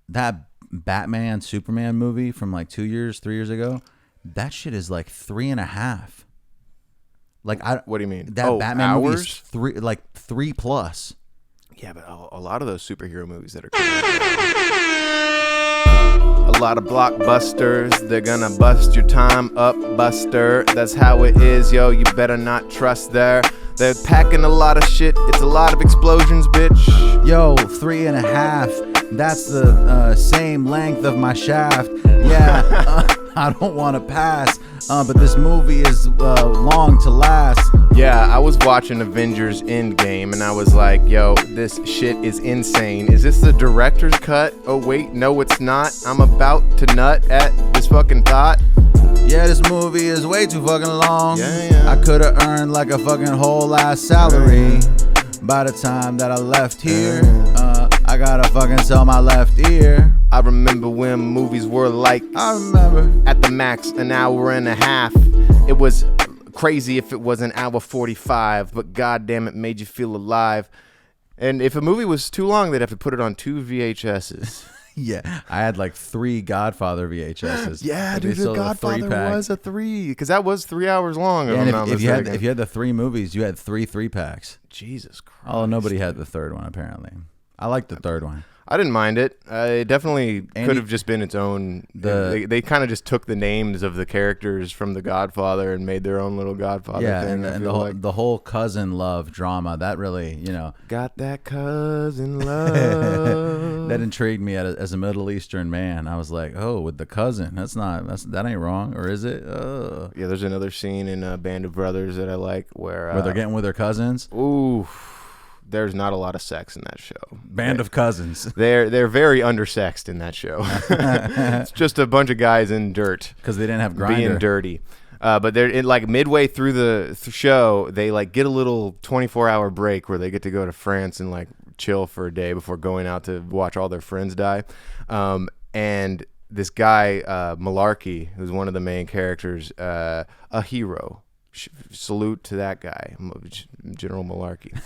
That Batman Superman movie from like 3 years ago. That shit is like 3.5. Like what do you mean? That Batman hours? movie is 3+. Yeah, but a lot of those superhero movies that are coming out, a lot of blockbusters. They're gonna bust your time up, Buster. That's how it is, yo. You better not trust there. They're packing a lot of shit. It's a lot of explosions, bitch. Yo, 3.5. That's the same length of my shaft. Yeah, I don't want to pass. But this movie is long to last. Yeah, I was watching Avengers Endgame and I was like, yo, this shit is insane. Is this the director's cut? Oh, wait, no, it's not. I'm about to nut at this fucking thought. Yeah, this movie is way too fucking long. Yeah. I could have earned like a fucking whole ass salary. By the time that I left here, I gotta fucking sell my left ear. I remember when movies were like, I remember, at the max, an hour and a half. It was crazy if it was an hour 45, but goddamn, it made you feel alive. And if a movie was too long, they'd have to put it on 2 VHSs. Yeah, I had like 3 Godfather VHSs. Yeah, dude, the Godfather was a 3, because that was 3 hours long. Yeah, and if you had the 3 movies, you had 3 3-packs. Jesus Christ. Although nobody had the third one, apparently. I like the third one. I didn't mind it. It definitely could have just been its own. They kind of just took the names of the characters from The Godfather and made their own little Godfather thing. And the whole cousin love drama, that really, got that cousin love. That intrigued me as a Middle Eastern man. I was like, oh, with the cousin, that ain't wrong, or is it? Yeah, there's another scene in Band of Brothers that I like where they're getting with their cousins. Ooh. There's not a lot of sex in that show. Band of cousins. They're very undersexed in that show. It's just a bunch of guys in dirt because they didn't have Grindr. Being dirty. But they're like midway through the show, they like get a little 24-hour break where they get to go to France and like chill for a day before going out to watch all their friends die. And this guy, Malarkey, who's one of the main characters, a hero. Salute to that guy, General Malarkey.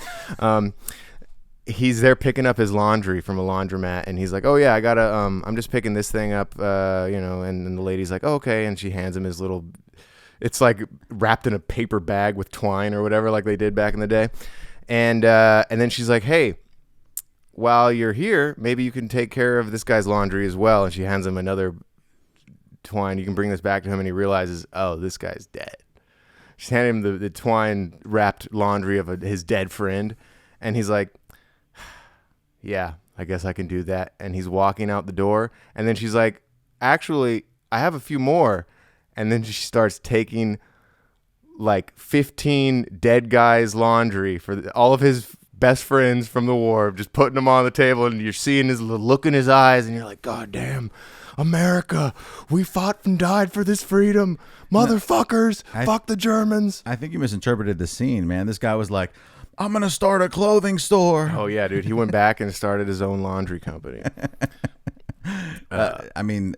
He's there picking up his laundry from a laundromat, and he's like, "Oh yeah, I gotta. I'm just picking this thing up, And the lady's like, oh, "Okay," and she hands him his little. It's like wrapped in a paper bag with twine or whatever, like they did back in the day. And then she's like, "Hey, while you're here, maybe you can take care of this guy's laundry as well." And she hands him another twine. You can bring this back to him, and he realizes, oh, this guy's dead. She's handing him the twine wrapped laundry of his dead friend, and he's like, "Yeah, I guess I can do that." And he's walking out the door, and then she's like, "Actually, I have a few more." And then she starts taking like 15 dead guys' laundry for all of his best friends from the war, just putting them on the table, and you're seeing his look in his eyes, and you're like, "God damn, America, we fought and died for this freedom. Motherfuckers, fuck the Germans." I think you misinterpreted the scene, man. This guy was like, "I'm going to start a clothing store." Oh, yeah, dude. He went back and started his own laundry company. I mean,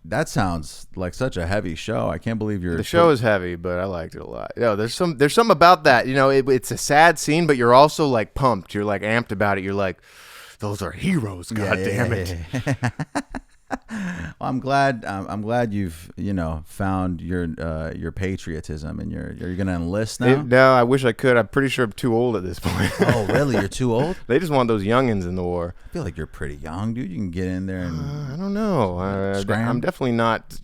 that sounds like such a heavy show. I can't believe you're... The show is heavy, but I liked it a lot. There's some about that. It's a sad scene, but you're also like pumped. You're like amped about it. You're like, those are heroes. God damn it. Well, I'm glad you've found your patriotism, and you're gonna enlist now. No, I wish I could. I'm pretty sure I'm too old at this point. Oh, really? You're too old? They just want those youngins in the war. I feel like you're pretty young, dude. You can get in there and I don't know. I'm definitely not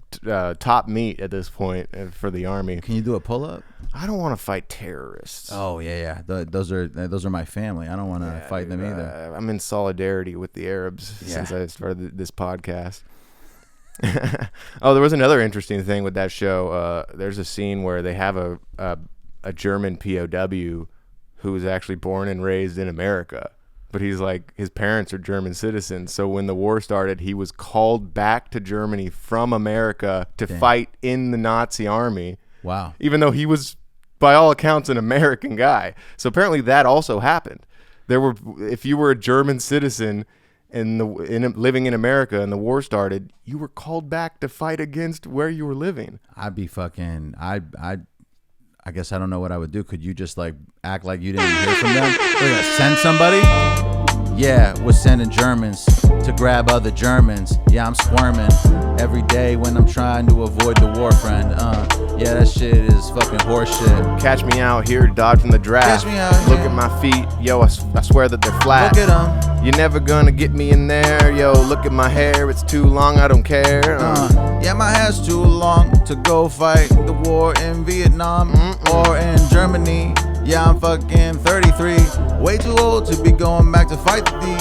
top meat at this point for the army. Can you do a pull-up? I don't want to fight terrorists. Oh yeah. Those are my family. I don't want to fight them either. I'm in solidarity with the Arabs since I started this podcast. Oh, there was another interesting thing with that show. There's a scene where they have a German POW who was actually born and raised in America, but he's like, his parents are German citizens. So when the war started, he was called back to Germany from America to fight in the Nazi army. Wow. Even though he was, by all accounts, an American guy. So apparently that also happened. If you were a German citizen living in America and the war started, you were called back to fight against where you were living. I'd be fucking... I guess I don't know what I would do. Could you just like act like you didn't hear from them? We're gonna send somebody? Yeah, we're sending Germans to grab other Germans. Yeah, I'm squirming every day when I'm trying to avoid the war, friend. Yeah, that shit is fucking horseshit. Catch me out here dodging the draft. Catch me out Look here. at my feet. Yo, I swear that they're flat. Look at them. You're never gonna get me in there. Yo, look at my hair. It's too long. I don't care. Yeah, my hair's too long to go fight the war in Vietnam or in Germany. Yeah, I'm fucking 33. Way too old to be going back to fight the thief.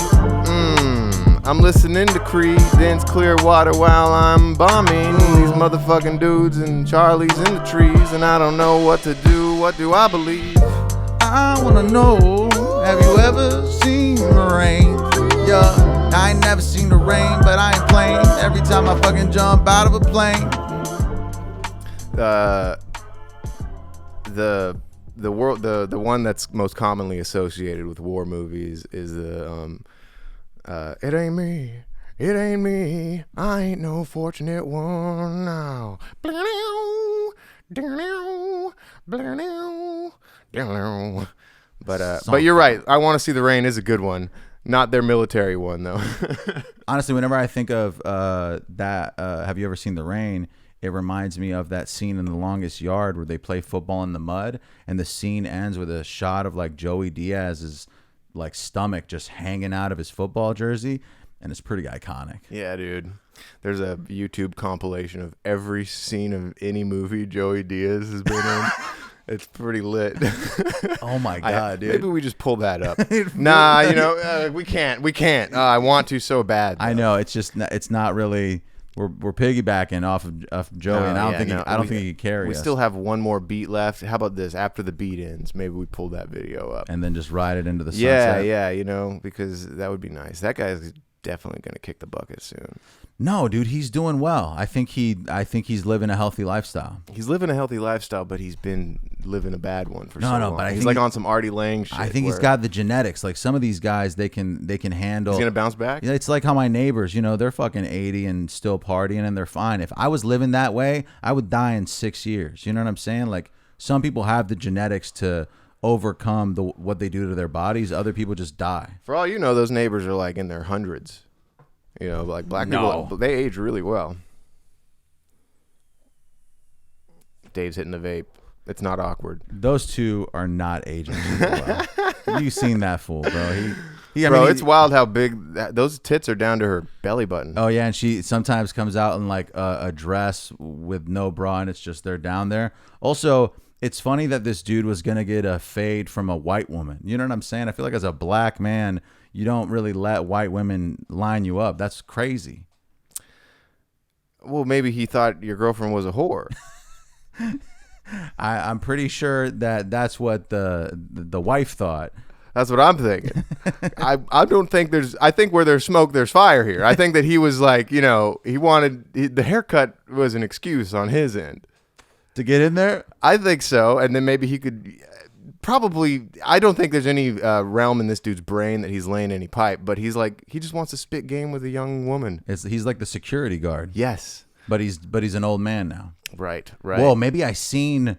I'm listening to Creedence Clearwater while I'm bombing these motherfucking dudes and Charlie's in the trees, and I don't know what to do. What do I believe? I wanna know, have you ever seen the rain? Yeah, I ain't never seen the rain, but I ain't playing every time I fucking jump out of a plane. The one that's most commonly associated with war movies is the it ain't me, I ain't no fortunate one now. But you're right. I Want to See the Rain is a good one. Not their military one though. Honestly, whenever I think of that, have you ever seen The Rain? It reminds me of that scene in The Longest Yard where they play football in the mud, and the scene ends with a shot of like Joey Diaz's like stomach just hanging out of his football jersey, and it's pretty iconic. Yeah, dude. There's a YouTube compilation of every scene of any movie Joey Diaz has been in. It's pretty lit. Oh my god, dude. Maybe we just pull that up. Nah, we can't. I want to so bad. Though. I know, it's not really. We're piggybacking off of Joey, and I don't think he can carry We us. still have one more beat left. How about this? After the beat ends, maybe we pull that video up and then just ride it into the sunset. Yeah, because that would be nice. That guy's definitely gonna kick the bucket soon. No, dude, he's doing well. I think he's living a healthy lifestyle. He's living a healthy lifestyle, but he's been living a bad one for so long. But he's like on some Artie Lang shit. I think he's got the genetics. Like some of these guys, they can handle. He's gonna bounce back. Yeah, it's like how my neighbors, they're fucking 80 and still partying and they're fine. If I was living that way, I would die in 6 years. You know what I'm saying? Like some people have the genetics to overcome what they do to their bodies. Other people just die. For all you know, those neighbors are like in their hundreds. Like black people, they age really well. Dave's hitting the vape. It's not awkward. Those two are not aging super well. You've seen that fool, bro. It's wild how big those tits are down to her belly button. Oh yeah, and she sometimes comes out in like a dress with no bra, and it's just they're down there. Also, it's funny that this dude was gonna get a fade from a white woman. You know what I'm saying? I feel like as a black man, you don't really let white women line you up. That's crazy. Well, maybe he thought your girlfriend was a whore. I'm pretty sure that's what the wife thought. That's what I'm thinking. I don't think I think where there's smoke, there's fire here. I think that he was like, he wanted, the haircut was an excuse on his end. To get in there? I think so. And then maybe he could probably, I don't think there's any realm in this dude's brain that he's laying any pipe, but he's like, he just wants to spit game with a young woman. He's like the security guard. Yes. But he's an old man now. Right. Well, maybe I seen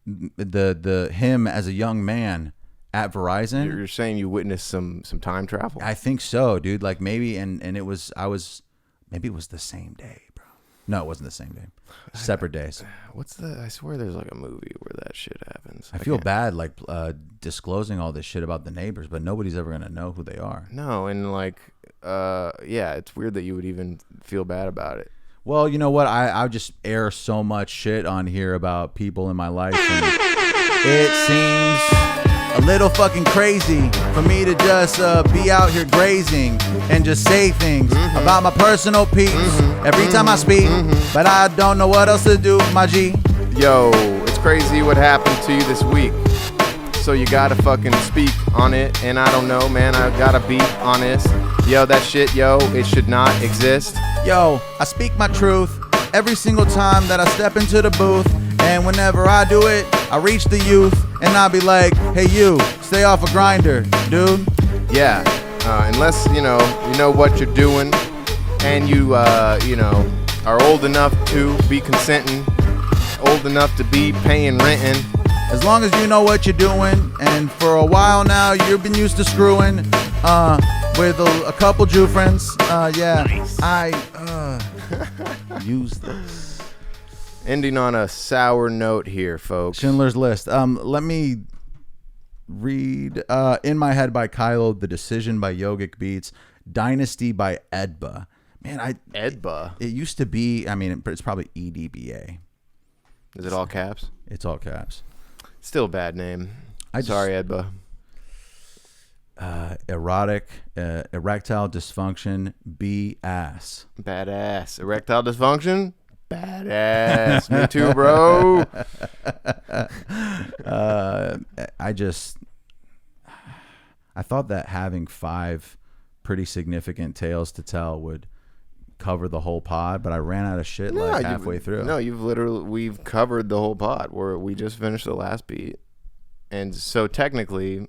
the him as a young man at Verizon. You're saying you witnessed some time travel? I think so, dude. Like maybe, and maybe it was the same day, bro. No, it wasn't the same day. Separate days. I swear there's like a movie where that shit happens. I feel bad like disclosing all this shit about the neighbors, but nobody's ever gonna know who they are. No, and like it's weird that you would even feel bad about it. Well, you know what? I just air so much shit on here about people in my life, and it seems a little fucking crazy for me to just be out here grazing and just say things about my personal peace every time I speak, but I don't know what else to do, my G. Yo, it's crazy what happened to you this week. So you gotta fucking speak on it, and I don't know, man, I gotta be honest. Yo, that shit, it should not exist. Yo, I speak my truth every single time that I step into the booth, and whenever I do it, I reach the youth, and I'll be like, hey you, stay off of Grindr, dude. Yeah, unless, you know what you're doing, and you are old enough to be consenting, old enough to be paying renting. As long as you know what you're doing, and for a while now you've been used to screwing with a couple Jew friends. Yeah, nice. I use this. Ending on a sour note here, folks. Schindler's List. Let me read In My Head by Kylo, The Decision by Yogic Beats, Dynasty by Edba. Man, Edba. It used to be, it's probably EDBA. Is it all caps? It's all caps. Still a bad name. Sorry, Edba. Erotic, erectile dysfunction, B-ass. Badass. Erectile dysfunction? Badass. Me too, bro. I thought that having 5 pretty significant tales to tell would cover the whole pod, but I ran out of shit halfway through. No, we've covered the whole pod. We just finished the last beat, and so technically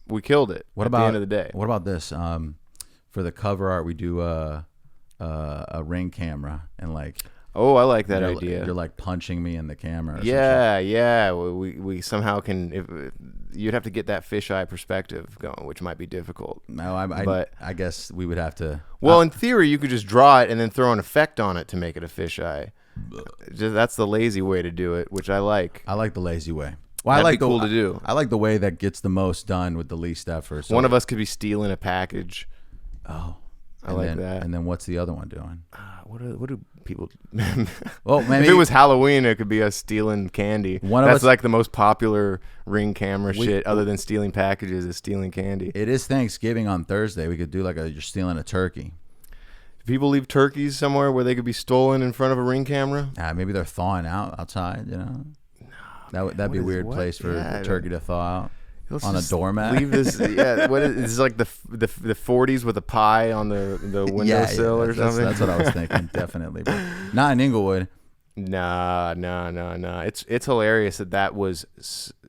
we killed it. At the end of the day? What about this? For the cover art, we do a ring camera, and like, oh, I like that idea. You're like punching me in the camera. Or yeah. We somehow can. You'd have to get that fisheye perspective going, which might be difficult. No, I guess we would have to. Well, in theory, you could just draw it and then throw an effect on it to make it a fisheye. That's the lazy way to do it, which I like. I like the lazy way. Well, That'd be cool to do. I like the way that gets the most done with the least effort. So one of us could be stealing a package. Oh, I like that. And then what's the other one doing? What do people? Well, maybe if it was Halloween, it could be us stealing candy. That's like the most popular ring camera shit, other than stealing packages, is stealing candy. It is Thanksgiving on Thursday. We could do like you're stealing a turkey. Do people leave turkeys somewhere where they could be stolen in front of a ring camera? Maybe they're thawing out outside. That'd be a weird place for a turkey to thaw out. Let's on a just doormat. Leave this. Yeah, what is it's like the 40s with a pie on the windowsill or something. That's what I was thinking. Definitely, but not in Inglewood. Nah. It's hilarious that was.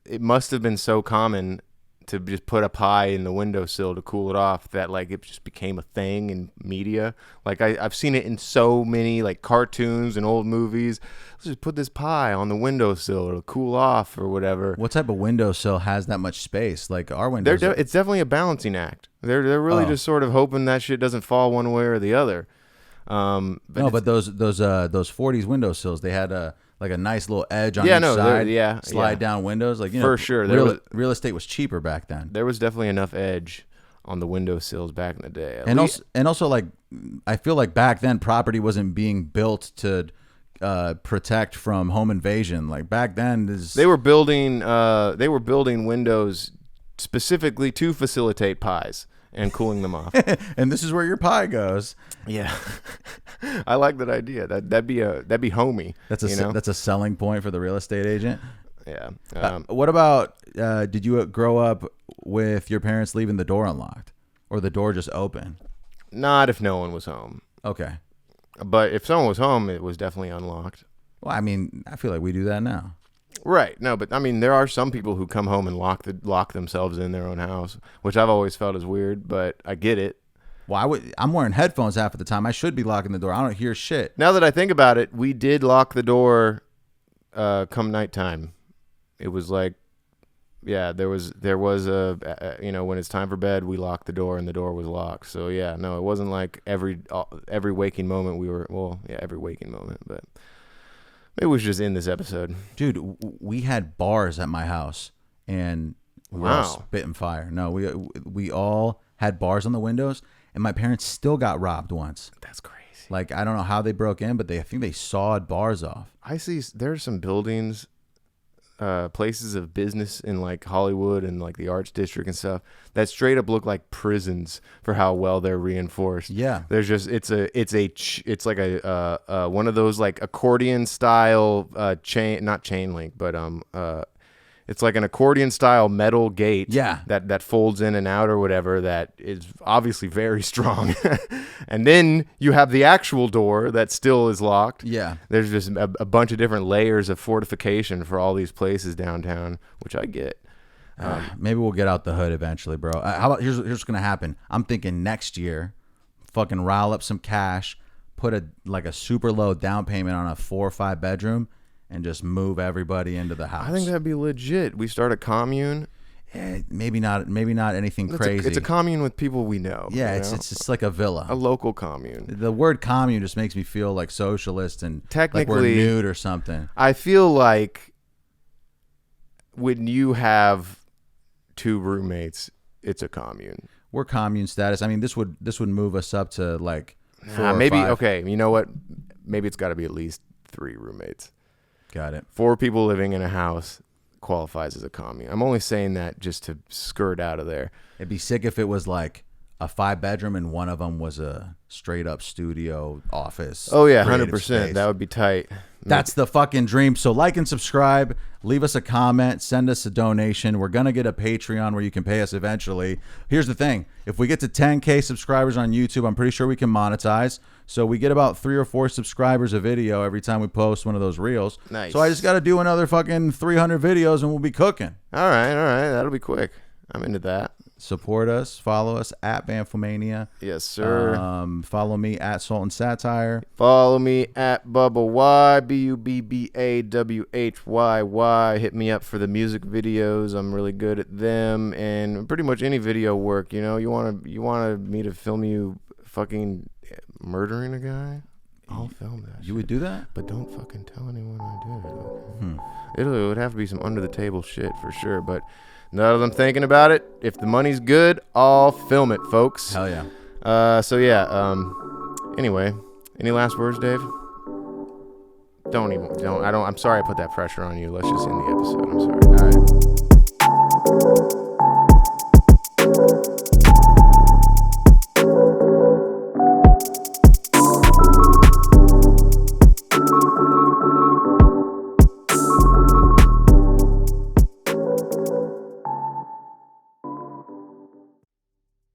It must have been so common to just put a pie in the windowsill to cool it off that like it just became a thing in media. Like I've seen it in so many like cartoons and old movies. Let's just put this pie on the windowsill to cool off or whatever. What type of windowsill has that much space? Like our windows. It's definitely a balancing act. They're really just sort of hoping that shit doesn't fall one way or the other. But those 40s windowsills, they had a nice little edge on each side. Slide down windows, like for sure. Real estate was cheaper back then. There was definitely enough edge on the windowsills back in the day. Also, like I feel like back then property wasn't being built to protect from home invasion. Like back then, they were building windows specifically to facilitate pies and cooling them off. And this is where your pie goes. Yeah. I like that idea. That'd be homey. That's a selling point for the real estate agent. Yeah. What about did you grow up with your parents leaving the door unlocked or the door just open? Not if no one was home. Okay. But if someone was home, it was definitely unlocked. Well, I mean, I feel like we do that now. Right. No, but I mean, there are some people who come home and lock themselves in their own house, which I've always felt is weird, but I get it. Well, I'm wearing headphones half of the time. I should be locking the door. I don't hear shit. Now that I think about it, we did lock the door come nighttime. It was like, yeah, there was a when it's time for bed, we locked the door and the door was locked. So yeah, no, it wasn't like every waking moment every waking moment, but maybe it was just in this episode. Dude, we had bars at my house and we were all spitting fire. No, we all had bars on the windows and my parents still got robbed once. That's crazy. Like, I don't know how they broke in, but I think they sawed bars off. I see there's some buildings, places of business in like Hollywood and like the Arts District and stuff that straight up look like prisons for how well they're reinforced. Yeah, there's just it's like a one of those like accordion style not chain link, but it's like an accordion style metal gate. Yeah, that folds in and out or whatever. That is obviously very strong. And then you have the actual door that still is locked. Yeah, there's just a bunch of different layers of fortification for all these places downtown, which I get. Maybe we'll get out the hood eventually, bro. How about here's what's gonna happen. I'm thinking next year, fucking rile up some cash, put a super low down payment on a 4 or 5 bedroom. And just move everybody into the house. I think that'd be legit. We start a commune. Maybe not anything crazy. It's a commune with people we know. Yeah, it's just like a villa. A local commune. The word commune just makes me feel like socialist and technically like we're nude or something. I feel like when you have 2 roommates, it's a commune. We're commune status. I mean, this would move us up to like 4 or maybe 5. Okay, you know what? Maybe it's got to be at least 3 roommates. Got it. 4 people living in a house qualifies as a commune. I'm only saying that just to skirt out of there. It'd be sick if it was like a 5 bedroom and one of them was a straight up studio office. Oh yeah, 100%. That would be tight. That's the fucking dream. So like and subscribe, leave us a comment, send us a donation. We're going to get a Patreon where you can pay us eventually. Here's the thing. If we get to 10K subscribers on YouTube, I'm pretty sure we can monetize. So we get about 3 or 4 subscribers a video every time we post one of those reels. Nice. So I just got to do another fucking 300 videos and we'll be cooking. All right. That'll be quick. I'm into that. Support us. Follow us at bamfomania. Yes, sir. Follow me at Salt and Satire. Follow me at Bubba Y, BUBBAWHYY. Hit me up for the music videos. I'm really good at them, and pretty much any video work. You know, you want me to film you fucking murdering a guy? I'll film that. You would do that? But don't fucking tell anyone I did it. It would have to be some under the table shit for sure, but. Now that I'm thinking about it, if the money's good, I'll film it, folks. Hell yeah. Anyway, any last words, Dave? I'm sorry I put that pressure on you. Let's just end the episode. I'm sorry. All right.